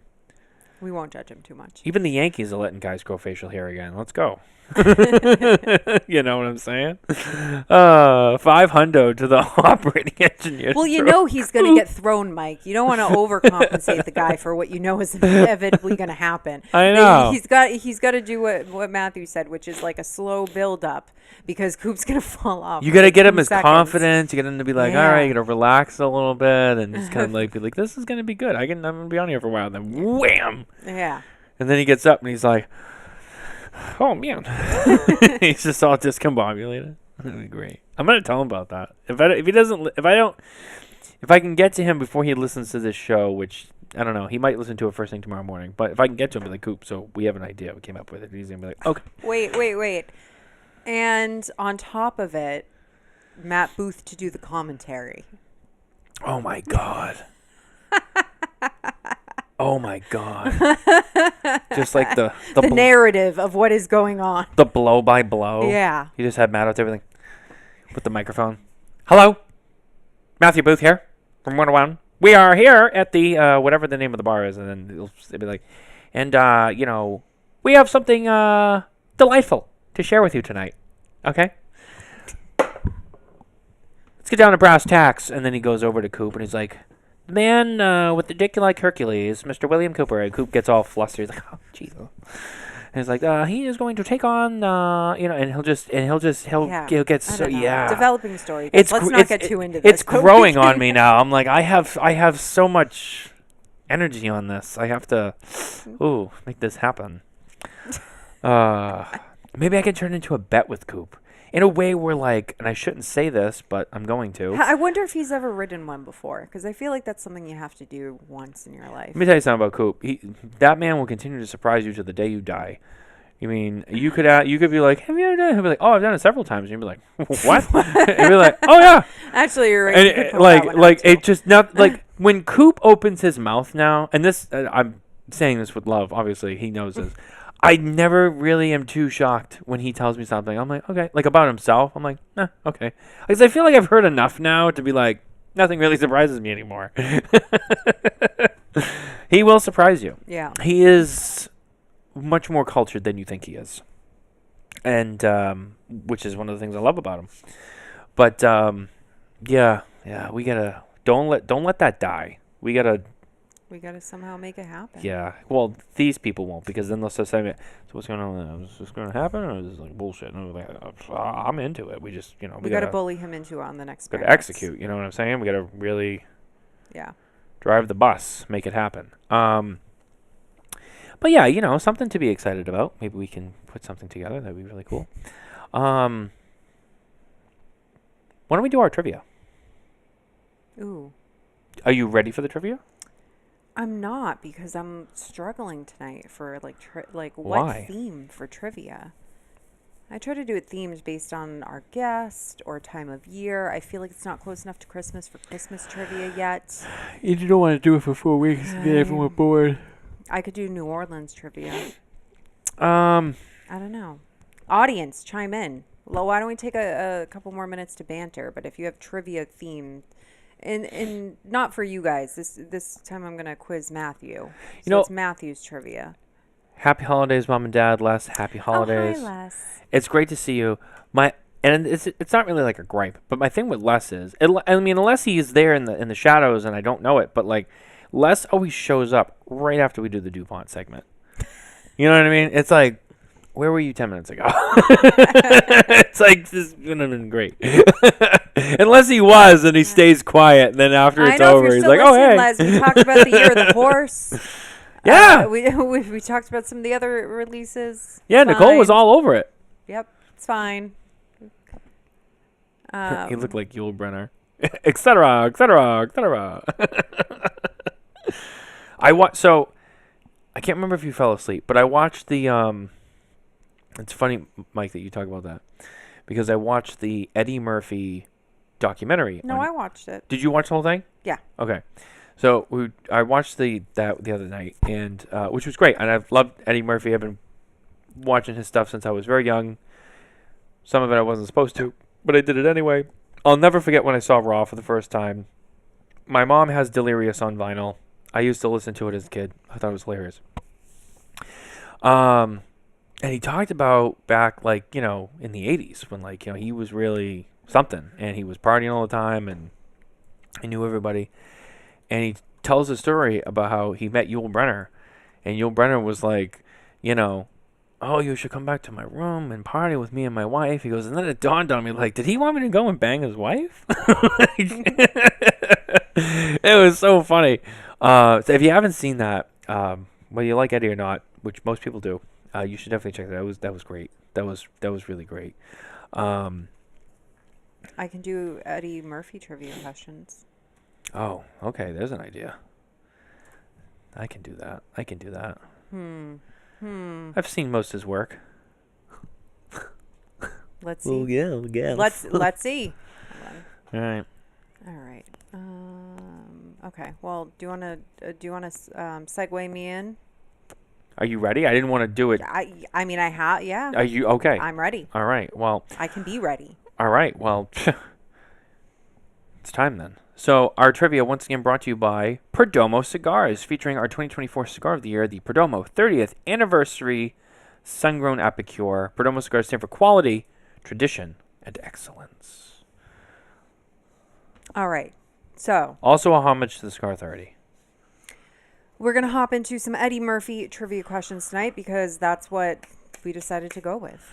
We won't judge him too much. Even the Yankees are letting guys grow facial hair again. Let's go. You know what I'm saying? $500 to the operating engineer. Well, he's going to get thrown, Mike. You don't want to overcompensate the guy for what is inevitably going to happen. I know. He's got to do what Matthew said, which is like a slow build up, because Coop's going to fall off. You got to get him his confidence. You get him to be like, all right, you got to relax a little bit and just kind of like be like, this is going to be good. I'm going to be on here for a while. Then wham. Yeah. And then he gets up and he's like, oh man. He's just all discombobulated. That'd be great. I'm gonna tell him about that. If I can get to him before he listens to this show, which I don't know, he might listen to it first thing tomorrow morning. But if I can get to him, be like, Coop, so we have an idea. We came up with it. He's gonna be like, okay. Wait. And on top of it, Matt Booth to do the commentary. Oh my god. Oh my god. Just like the narrative of what is going on. The blow by blow. Yeah. You just had Matt out everything with the microphone. Hello. Matthew Booth here from 101. We are here at the whatever the name of the bar is, and then it'll be like, and we have something delightful to share with you tonight. Okay? Let's get down to brass tacks. And then he goes over to Coop and he's like, the man with the dick like Hercules, Mr. William Cooper. And Coop gets all flustered. He's like, oh, Jesus. And he's like, he is going to take on, and he'll get so, yeah. Developing story. Let's not get too into this. It's growing on me now. I'm like, I have so much energy on this. I have to, make this happen. Maybe I can turn into a bet with Coop. In a way where, like, and I shouldn't say this, but I'm going to. I wonder if he's ever ridden one before, because I feel like that's something you have to do once in your life. Let me tell you something about Coop. That man will continue to surprise you to the day you die. I mean, you could be like, have you ever done it? He'll be like, oh, I've done it several times. And you'll be like, what? And you'll be like, oh, yeah. Actually, you're right. And it just not like when Coop opens his mouth now, and this, I'm saying this with love, obviously, he knows this. I never really am too shocked when he tells me something. I'm like, okay. Like about himself, I'm like, okay. Because I feel like I've heard enough now to be like, nothing really surprises me anymore. He will surprise you. Yeah. He is much more cultured than you think he is. And, which is one of the things I love about him. But, yeah, we gotta, don't let that die. We gotta somehow make it happen. Yeah. Well, these people won't, because then they'll start saying, so what's going on? Is this going to happen, or is this like bullshit? And I'm like, I'm into it. We just, we got to bully him into it on the next. Got to execute. You know what I'm saying? We got to really, drive the bus, make it happen. But yeah, something to be excited about. Maybe we can put something together. That'd be really cool. Why don't we do our trivia? Ooh. Are you ready for the trivia? I'm not, because I'm struggling tonight for what Why? theme for trivia. I try to do it themes based on our guest or time of year. I feel like it's not close enough to Christmas for Christmas trivia yet. You don't want to do it for 4 weeks and get everyone bored. I could do New Orleans trivia. I don't know. Audience, chime in. Well, why don't we take a couple more minutes to banter? But if you have trivia themed, and not for you guys. This time I'm gonna quiz Matthew. So it's Matthew's trivia. Happy holidays, Mom and Dad. Les, happy holidays. Oh, hi, Les. It's great to see you. And it's not really like a gripe, but my thing with Les is, unless he is there in the shadows and I don't know it, but like Les always shows up right after we do the DuPont segment. You know what I mean? It's like, where were you 10 minutes ago? It's like, this would have been great. Unless he was and he stays quiet, and then after it's over, he's like, oh, hey. Les, we talked about the Year of the Horse. Yeah. We talked about some of the other releases. Yeah, Nicole was all over it. Yep, it's fine. He looked like Yul Brynner. Et cetera, et cetera, et cetera. So, I can't remember if you fell asleep, but I watched the, it's funny, Mike, that you talk about that, because I watched the Eddie Murphy documentary. No, I watched it. Did you watch the whole thing? Yeah. Okay. So I watched that the other night, and which was great. And I've loved Eddie Murphy. I've been watching his stuff since I was very young. Some of it I wasn't supposed to, but I did it anyway. I'll never forget when I saw Raw for the first time. My mom has Delirious on vinyl. I used to listen to it as a kid. I thought it was hilarious. And he talked about back, in the 80s when, he was really something. And he was partying all the time, and he knew everybody. And he tells a story about how he met Yul Brynner. And Yul Brynner was like, oh, you should come back to my room and party with me and my wife. He goes, and then it dawned on me, did he want me to go and bang his wife? It was so funny. So if you haven't seen that, whether you like Eddie or not, which most people do, you should definitely check that out. That was great. That was really great. I can do Eddie Murphy trivia questions. Oh, okay. There's an idea. I can do that. I've seen most of his work. Let's see. Oh, yeah. Let's see. All right. Okay. Well, do you want to segue me in? Are you ready? I didn't want to do it. I mean, I have. Yeah. Are you okay? I'm ready. All right. Well. I can be ready. All right. Well, it's time then. So our trivia once again brought to you by Perdomo Cigars, featuring our 2024 cigar of the year, the Perdomo 30th Anniversary Sun-Grown Epicure. Perdomo cigars stand for quality, tradition, and excellence. All right. So, Also a homage to the Cigar Authority. we're going to hop into some Eddie Murphy trivia questions tonight because that's what we decided to go with.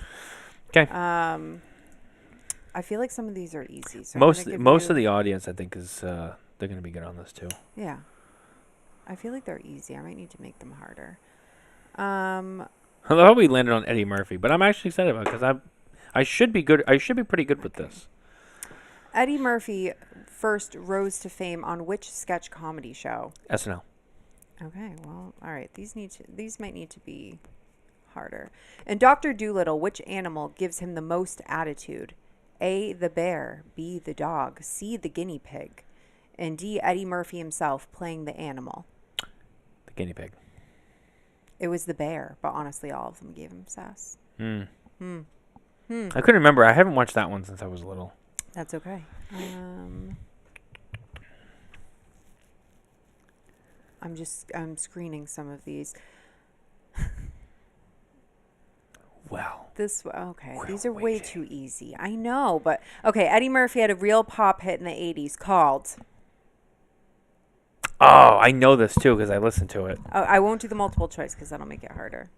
Okay. I feel like some of these are easy. So Most of the audience, I think, is they're going to be good on this too. Yeah. I feel like they're easy. I might need to make them harder. Um, I love how we landed on Eddie Murphy, but I'm actually excited about it because I should be good. I should be pretty good with this. Eddie Murphy first rose to fame on which sketch comedy show? SNL. Okay, well, all right. These might need to be harder. In Dr. Dolittle, which animal gives him the most attitude? A, the bear, B, the dog, C, the guinea pig, and D, Eddie Murphy himself playing the animal. The guinea pig. It was the bear, but honestly, all of them gave him sass. I couldn't remember. I haven't watched that one since I was little. That's okay. I'm screening some of these. Wow. These are way too easy. I know, but okay. Eddie Murphy had a real pop hit in the 80s called. Oh, I know this too because I listened to it. Oh, I won't do the multiple choice because that'll make it harder.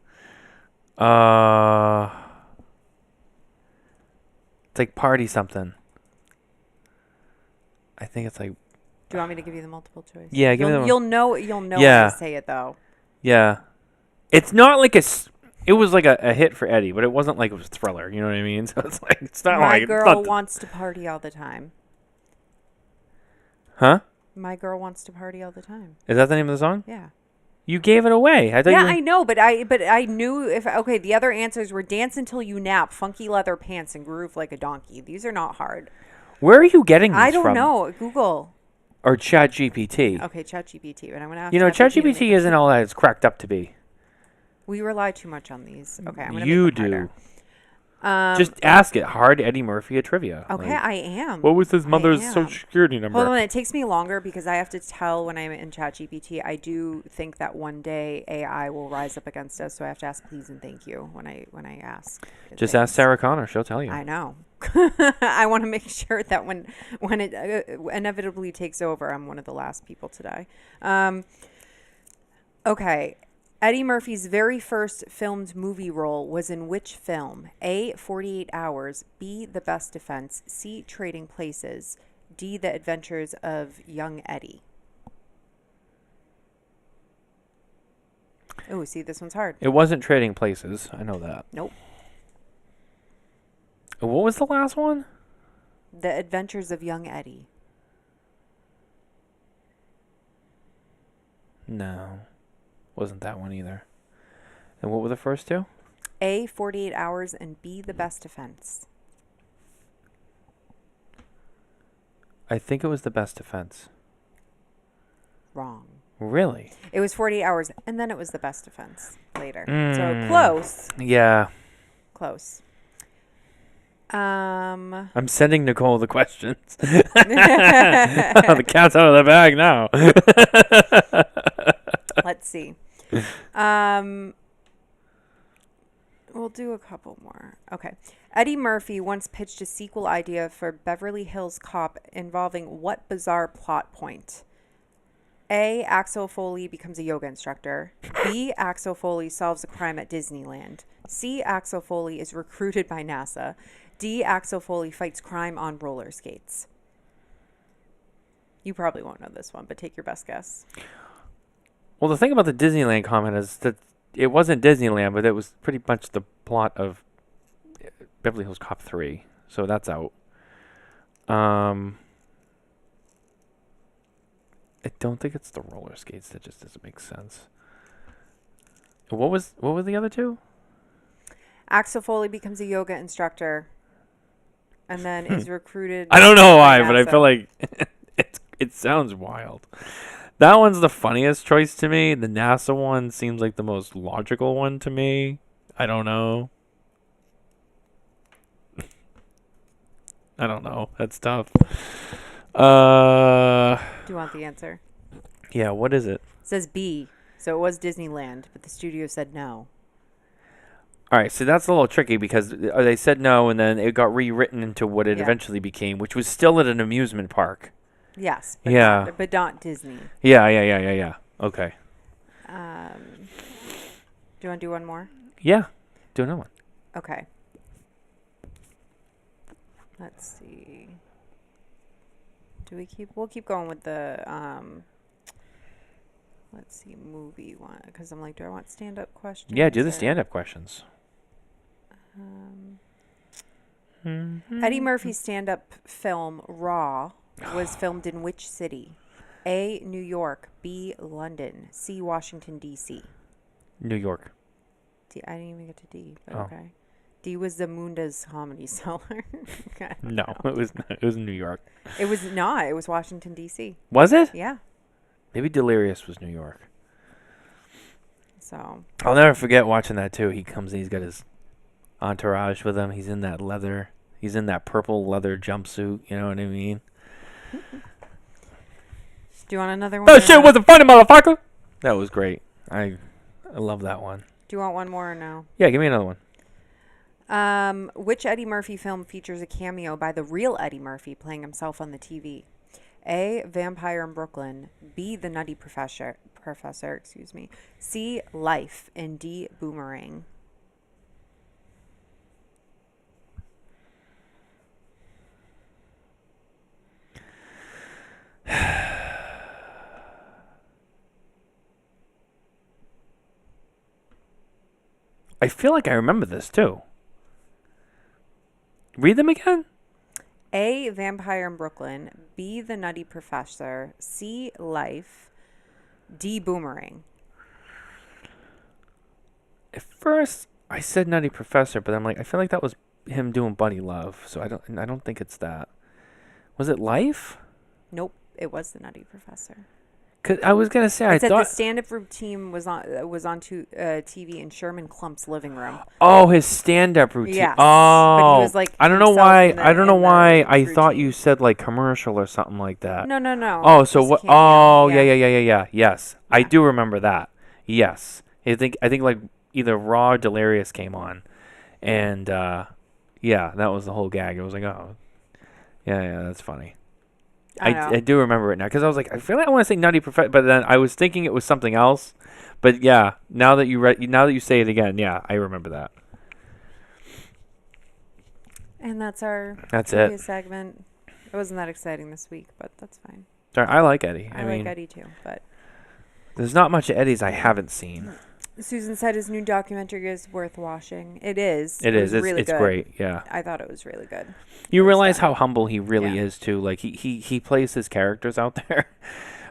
It's like Party something. I think it's like. Do you want me to give you the multiple choice? Yeah, give me the. You'll know Yeah. when I say it though. Yeah, it's not like it was like a hit for Eddie, but it wasn't like it was Thriller. You know what I mean? So it's like it's not My like girl wants to party all the time. Huh? My girl wants to party all the time. Is that the name of the song? Yeah. You gave it away. I thought. I know, but I knew if okay. The other answers were "Dance Until You Nap," "Funky Leather Pants," and "Groove Like a Donkey." These are not hard. Where are you getting these I don't from? know. Google. Or ChatGPT. Okay, ChatGPT. But I'm gonna have ChatGPT isn't all that it's cracked up to be. We rely too much on these. Okay, I'm gonna You make them do. harder. Just ask it. Hard Eddie Murphy a trivia. Okay, Like, I am. what was his mother's am. social security number? Hold on, it takes me longer because I have to tell when I'm in ChatGPT. I do think that one day AI will rise up against us, so I have to ask please and thank you when I ask. Just ask Sarah Connor. She'll tell you. I know. I want to make sure that when it inevitably takes over, I'm one of the last people to die. Okay. Eddie Murphy's very first filmed movie role was in which film? A, 48 Hours, B, The Best Defense, C, Trading Places, D, The Adventures of Young Eddie. Oh, see, this one's hard. It wasn't Trading Places. I know that. Nope. What was the last one? The Adventures of Young Eddie. No. Wasn't that one either. And what were the first two? A, 48 Hours, and B, The Best Defense. I think it was The Best Defense. Wrong. Really? It was 48 Hours, and then it was The Best Defense later. So close. Yeah. Close. I'm sending Nicole the questions. The cat's out of the bag now. Let's see. We'll do a couple more. Okay. Eddie Murphy once pitched a sequel idea for Beverly Hills Cop involving what bizarre plot point? A, Axel Foley becomes a yoga instructor. B, Axel Foley solves a crime at Disneyland. C, Axel Foley is recruited by NASA. D, Axel Foley fights crime on roller skates. You probably won't know this one, but take your best guess. Well, the thing about the Disneyland comment is that it wasn't Disneyland, but it was pretty much the plot of Beverly Hills Cop 3. So that's out. I don't think it's the roller skates. That just doesn't make sense. What were the other two? Axel Foley becomes a yoga instructor and then is recruited. I don't know by why, but I NASA. feel like it sounds wild. That one's the funniest choice to me. The NASA one seems like the most logical one to me. I don't know. I don't know. That's tough. Do you want the answer? Yeah, what is it? It says B. So it was Disneyland, but the studio said no. All right, so that's a little tricky because they said no, and then it got rewritten into what it Yeah. eventually became, which was still at an amusement park. Yes. But Yeah. not Disney. Yeah. Okay. Do you want to do one more? Yeah. Do another one. Okay. Let's see. We'll keep going with the, let's see, movie one. Because I'm like, do I want stand-up questions? Yeah, do the stand-up questions. Eddie Murphy's stand-up film, Raw, was filmed in which city? A, New York. B, London. C, Washington, D.C. New York. D, I didn't even get to D, but Oh. okay. D was the Munda's Comedy Cellar. Okay. No, it was New York. It was not. It was Washington, D.C. Was it? Yeah. Maybe Delirious was New York. So. I'll never forget watching that too. He comes and he's got his entourage with him. He's in that purple leather jumpsuit. You know what I mean? Do you want another one? That shit wasn't funny, motherfucker. That was great. I love that one. Do you want one more or no? Yeah, give me another one. Which Eddie Murphy film features a cameo by the real Eddie Murphy playing himself on the TV? A, Vampire in Brooklyn. B, The Nutty Professor. Excuse me. C, Life. And D, Boomerang. I feel like I remember this too. Read them again? A, Vampire in Brooklyn. B, The Nutty Professor. C, Life. D, Boomerang. At first, I said Nutty Professor, but I'm like, I feel like that was him doing Buddy Love, so I don't think it's that. Was it Life? Nope, it was The Nutty Professor. 'Cause I was gonna say, I said thought the stand-up routine was on TV in Sherman Klump's living room. Oh, his stand-up routine. Yes, Oh, but he was like I don't know himself why. in the- I don't know in the why. I thought routine. you said like commercial or something like that. No. Oh, so Just what? cameo, Oh, yeah. Yes, I Yeah. do remember that. Yes, I think like either Raw or Delirious came on, and yeah, that was the whole gag. It was like, oh, yeah, that's funny. I do remember it now because I was like, I feel like I want to say Nutty Professor, but then I was thinking it was something else. But yeah, now that you say it again, yeah, I remember that. And that's That's trivia it. segment. It wasn't that exciting this week, but that's fine. Sorry, I like Eddie. I mean, like Eddie too, but there's not much of Eddie's I haven't seen. Susan said his new documentary is worth watching. It is. It is. Was really It's good. great. Yeah. I thought it was really good. You It was realize done. how humble he really Yeah. is too. Like he plays his characters out there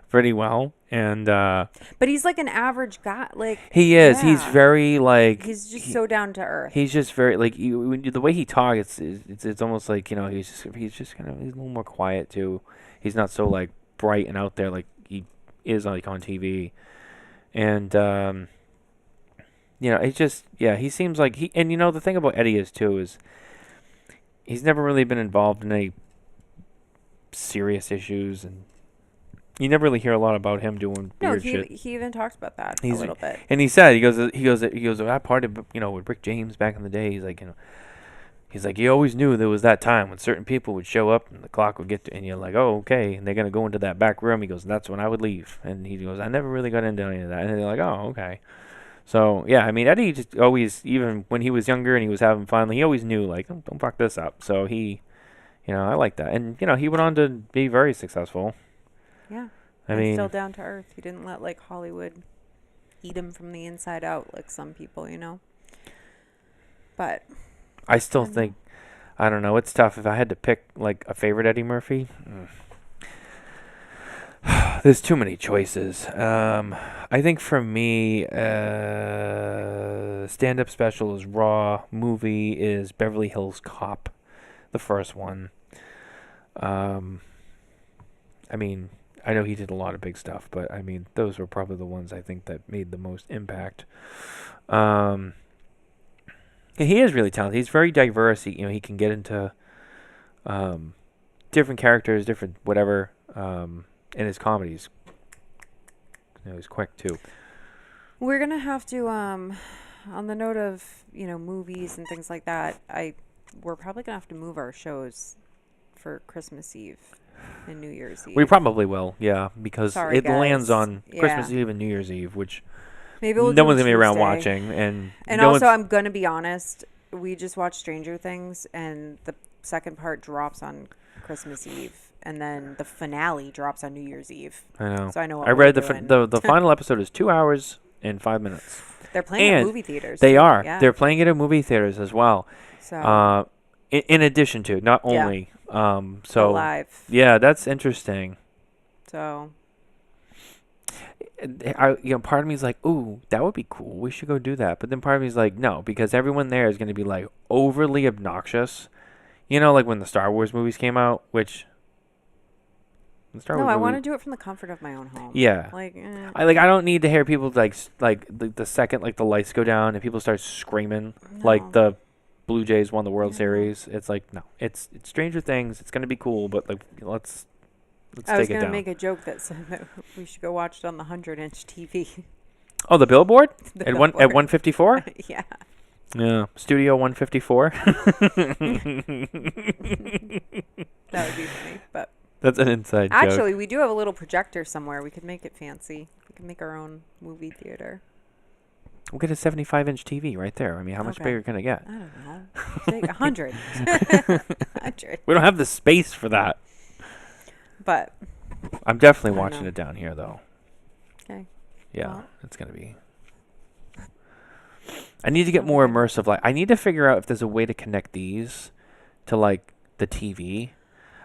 pretty well, and But he's like an average guy. Like he is. He's yeah. very like. He's just so down to earth. He's just very like the way he talks. It's almost like he's just kind of he's a little more quiet too. He's not so like bright and out there like he is like on TV, and it's just he seems like the thing about Eddie is too is he's never really been involved in any serious issues, and you never really hear a lot about him doing weird shit. He even talks about that a He's- little bit. And he said, he goes, I partied, with Rick James back in the day. He's like, you always knew there was that time when certain people would show up and the clock would get to, and you're like, oh, okay. And they're going to go into that back room. He goes, and that's when I would leave. And he goes, I never really got into any of that. And they're like, oh, okay. So, yeah, I mean, Eddie just always, even when he was younger and he was having fun, he always knew, like, don't fuck this up. So he, I like that. And, he went on to be very successful. Yeah. I And mean, still down to earth. He didn't let like Hollywood eat him from the inside out like some people, But I still think, I don't know, it's tough. If I had to pick like a favorite Eddie Murphy, there's too many choices. I think for me, stand-up special is Raw. Movie is Beverly Hills Cop, the first one. I mean, I know he did a lot of big stuff, but I mean, those were probably the ones I think that made the most impact. He is really talented. He's very diverse. He can get into different characters, different whatever, in his comedies. He's quick too. we're gonna have to on the note of, movies and things like that, we're probably gonna have to move our shows for Christmas Eve. and New Year's Eve. We probably will, yeah, because Sorry, it lands guys. on Christmas Yeah. Eve and New Year's Eve, which Maybe we'll no do one's it gonna be around Tuesday. watching, and no also, one's- I'm gonna be honest. We just watched Stranger Things, and the second part drops on Christmas Eve, and then the finale drops on New Year's Eve. I know. So I know what I we're read doing. the final episode is 2 hours and 5 minutes. They're playing at And movie theaters. They too. are. Yeah. They're playing it at movie theaters as well. So In addition to, not Yeah. only. So live. yeah, that's interesting. So Part of me is like, ooh, that would be cool. We should go do that. But then part of me is like, no, because everyone there is going to be like overly obnoxious. You know, like when the Star Wars movies came out, which the Star no, Wars I want to movie- do it from the comfort of my own home. Yeah. Like I don't need to hear people like the second like the lights go down and people start screaming like No. the Blue Jays won the World Yeah. Series. It's like, no, it's Stranger Things. It's gonna be cool, but like let's I was take it gonna down. make a joke that said that we should go watch it on the 100-inch TV. Oh, the billboard The at billboard. 154. Yeah. Yeah, Studio 154. That would be funny. But That's an inside joke. actually, we do have a little projector somewhere. We could make it fancy. We could make our own movie theater. We'll get a 75-inch TV right there. I mean, how much Okay. bigger can it get? I don't know. Say 100. 100. We don't have the space for that. But I'm definitely I don't watching know. it down here, though. okay. Yeah, Well. it's gonna be. I need to get more Okay. immersive. Like, I need to figure out if there's a way to connect these to like the TV.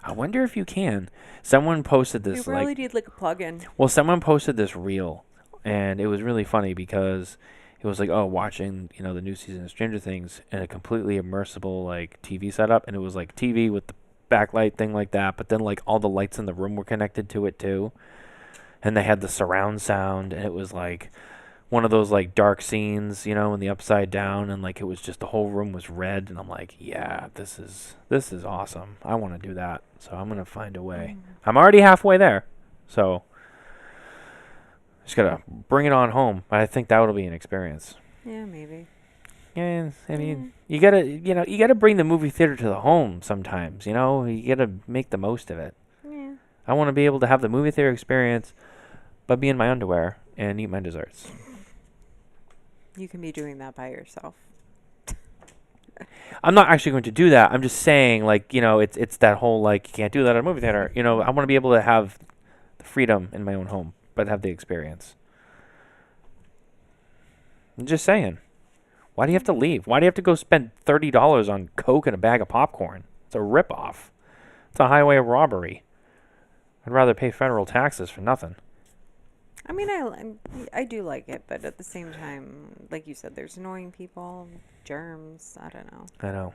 I wonder if you can. Someone posted We this really like, need like a plug-in. well, someone posted this reel, and it was really funny because it was like, oh, watching the new season of Stranger Things in a completely immersible like TV setup, and it was like TV with the backlight thing like that, but then like all the lights in the room were connected to it too, and they had the surround sound, and it was like one of those like dark scenes, in the Upside Down, and like it was just the whole room was red, and I'm like, yeah, this is awesome. I want to do that, so I'm gonna find a way. I'm already halfway there, so just gotta bring it on home. I think that would be an experience. Yeah, maybe. Yeah, I mean, you gotta bring the movie theater to the home sometimes. You gotta make the most of it. Yeah. I want to be able to have the movie theater experience, but be in my underwear and eat my desserts. You can be doing that by yourself. I'm not actually going to do that. I'm just saying, like, it's that whole, like, you can't do that at a movie theater. I want to be able to have the freedom in my own home, but have the experience. I'm just saying. Why do you have to leave? Why do you have to go spend $30 on Coke and a bag of popcorn? It's a ripoff. It's a highway robbery. I'd rather pay federal taxes for nothing. I mean, I do like it, but at the same time, like you said, there's annoying people, germs. I don't know.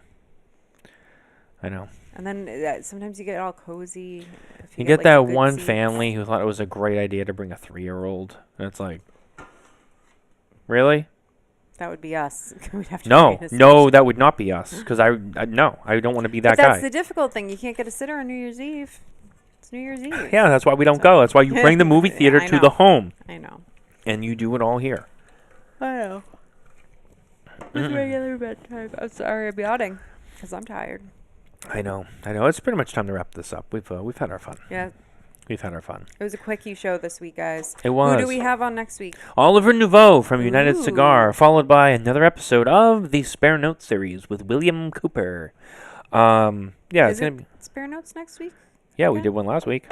I know. And then sometimes you get all cozy. If You get get like, that the good one seats. family who thought it was a great idea to bring a 3-year-old. And it's like, really? That would be us. We'd have to No, find a no, seat. that would not be us. Because I don't want to be that But that's guy. the difficult thing. You can't get a sitter on New Year's Eve. It's New Year's Eve. Yeah, that's why we don't go. That's why you bring the movie Yeah, theater I to know. the home. I know. And you do it all here. I know. It's regular bedtime. I'm sorry I'm yawning because I'm tired. I know. It's pretty much time to wrap this up. We've had our fun. Yeah, We've had our fun. it was a quickie show this week, guys. It was. Who do we have on next week? Oliver Nouveau from United Ooh. Cigar, followed by another episode of the Spare Notes series with William Cooper. Yeah, Is it's gonna it be. Spare Notes next week? Yeah, we okay? did one last week.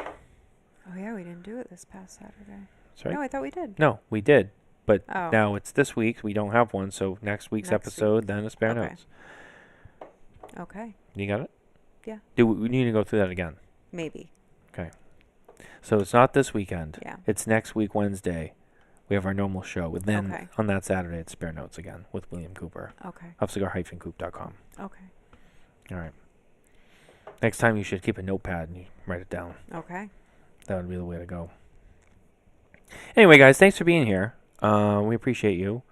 Oh yeah, we didn't do it this past Saturday. That's right. No, I thought we did. No, we did. But Oh. now it's this week. We don't have one, so next week's Next episode, then a Spare Okay. Notes. Okay, You got it? Yeah. Do we need to go through that again? maybe. So it's not this weekend. Yeah. It's next week, Wednesday. We have our normal show. And then Okay. on that Saturday, it's Spare Notes again with William Cooper Okay. of cigar-coop.com. Okay. All right. Next time you should keep a notepad and you write it down. Okay. That would be the way to go. Anyway, guys, thanks for being here. We appreciate you,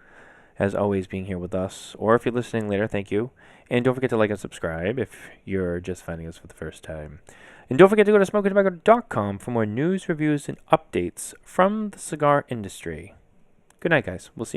as always, being here with us. Or if you're listening later, thank you. And don't forget to like and subscribe if you're just finding us for the first time. And don't forget to go to SmokinTabacco.com for more news, reviews, and updates from the cigar industry. Good night, guys. We'll see you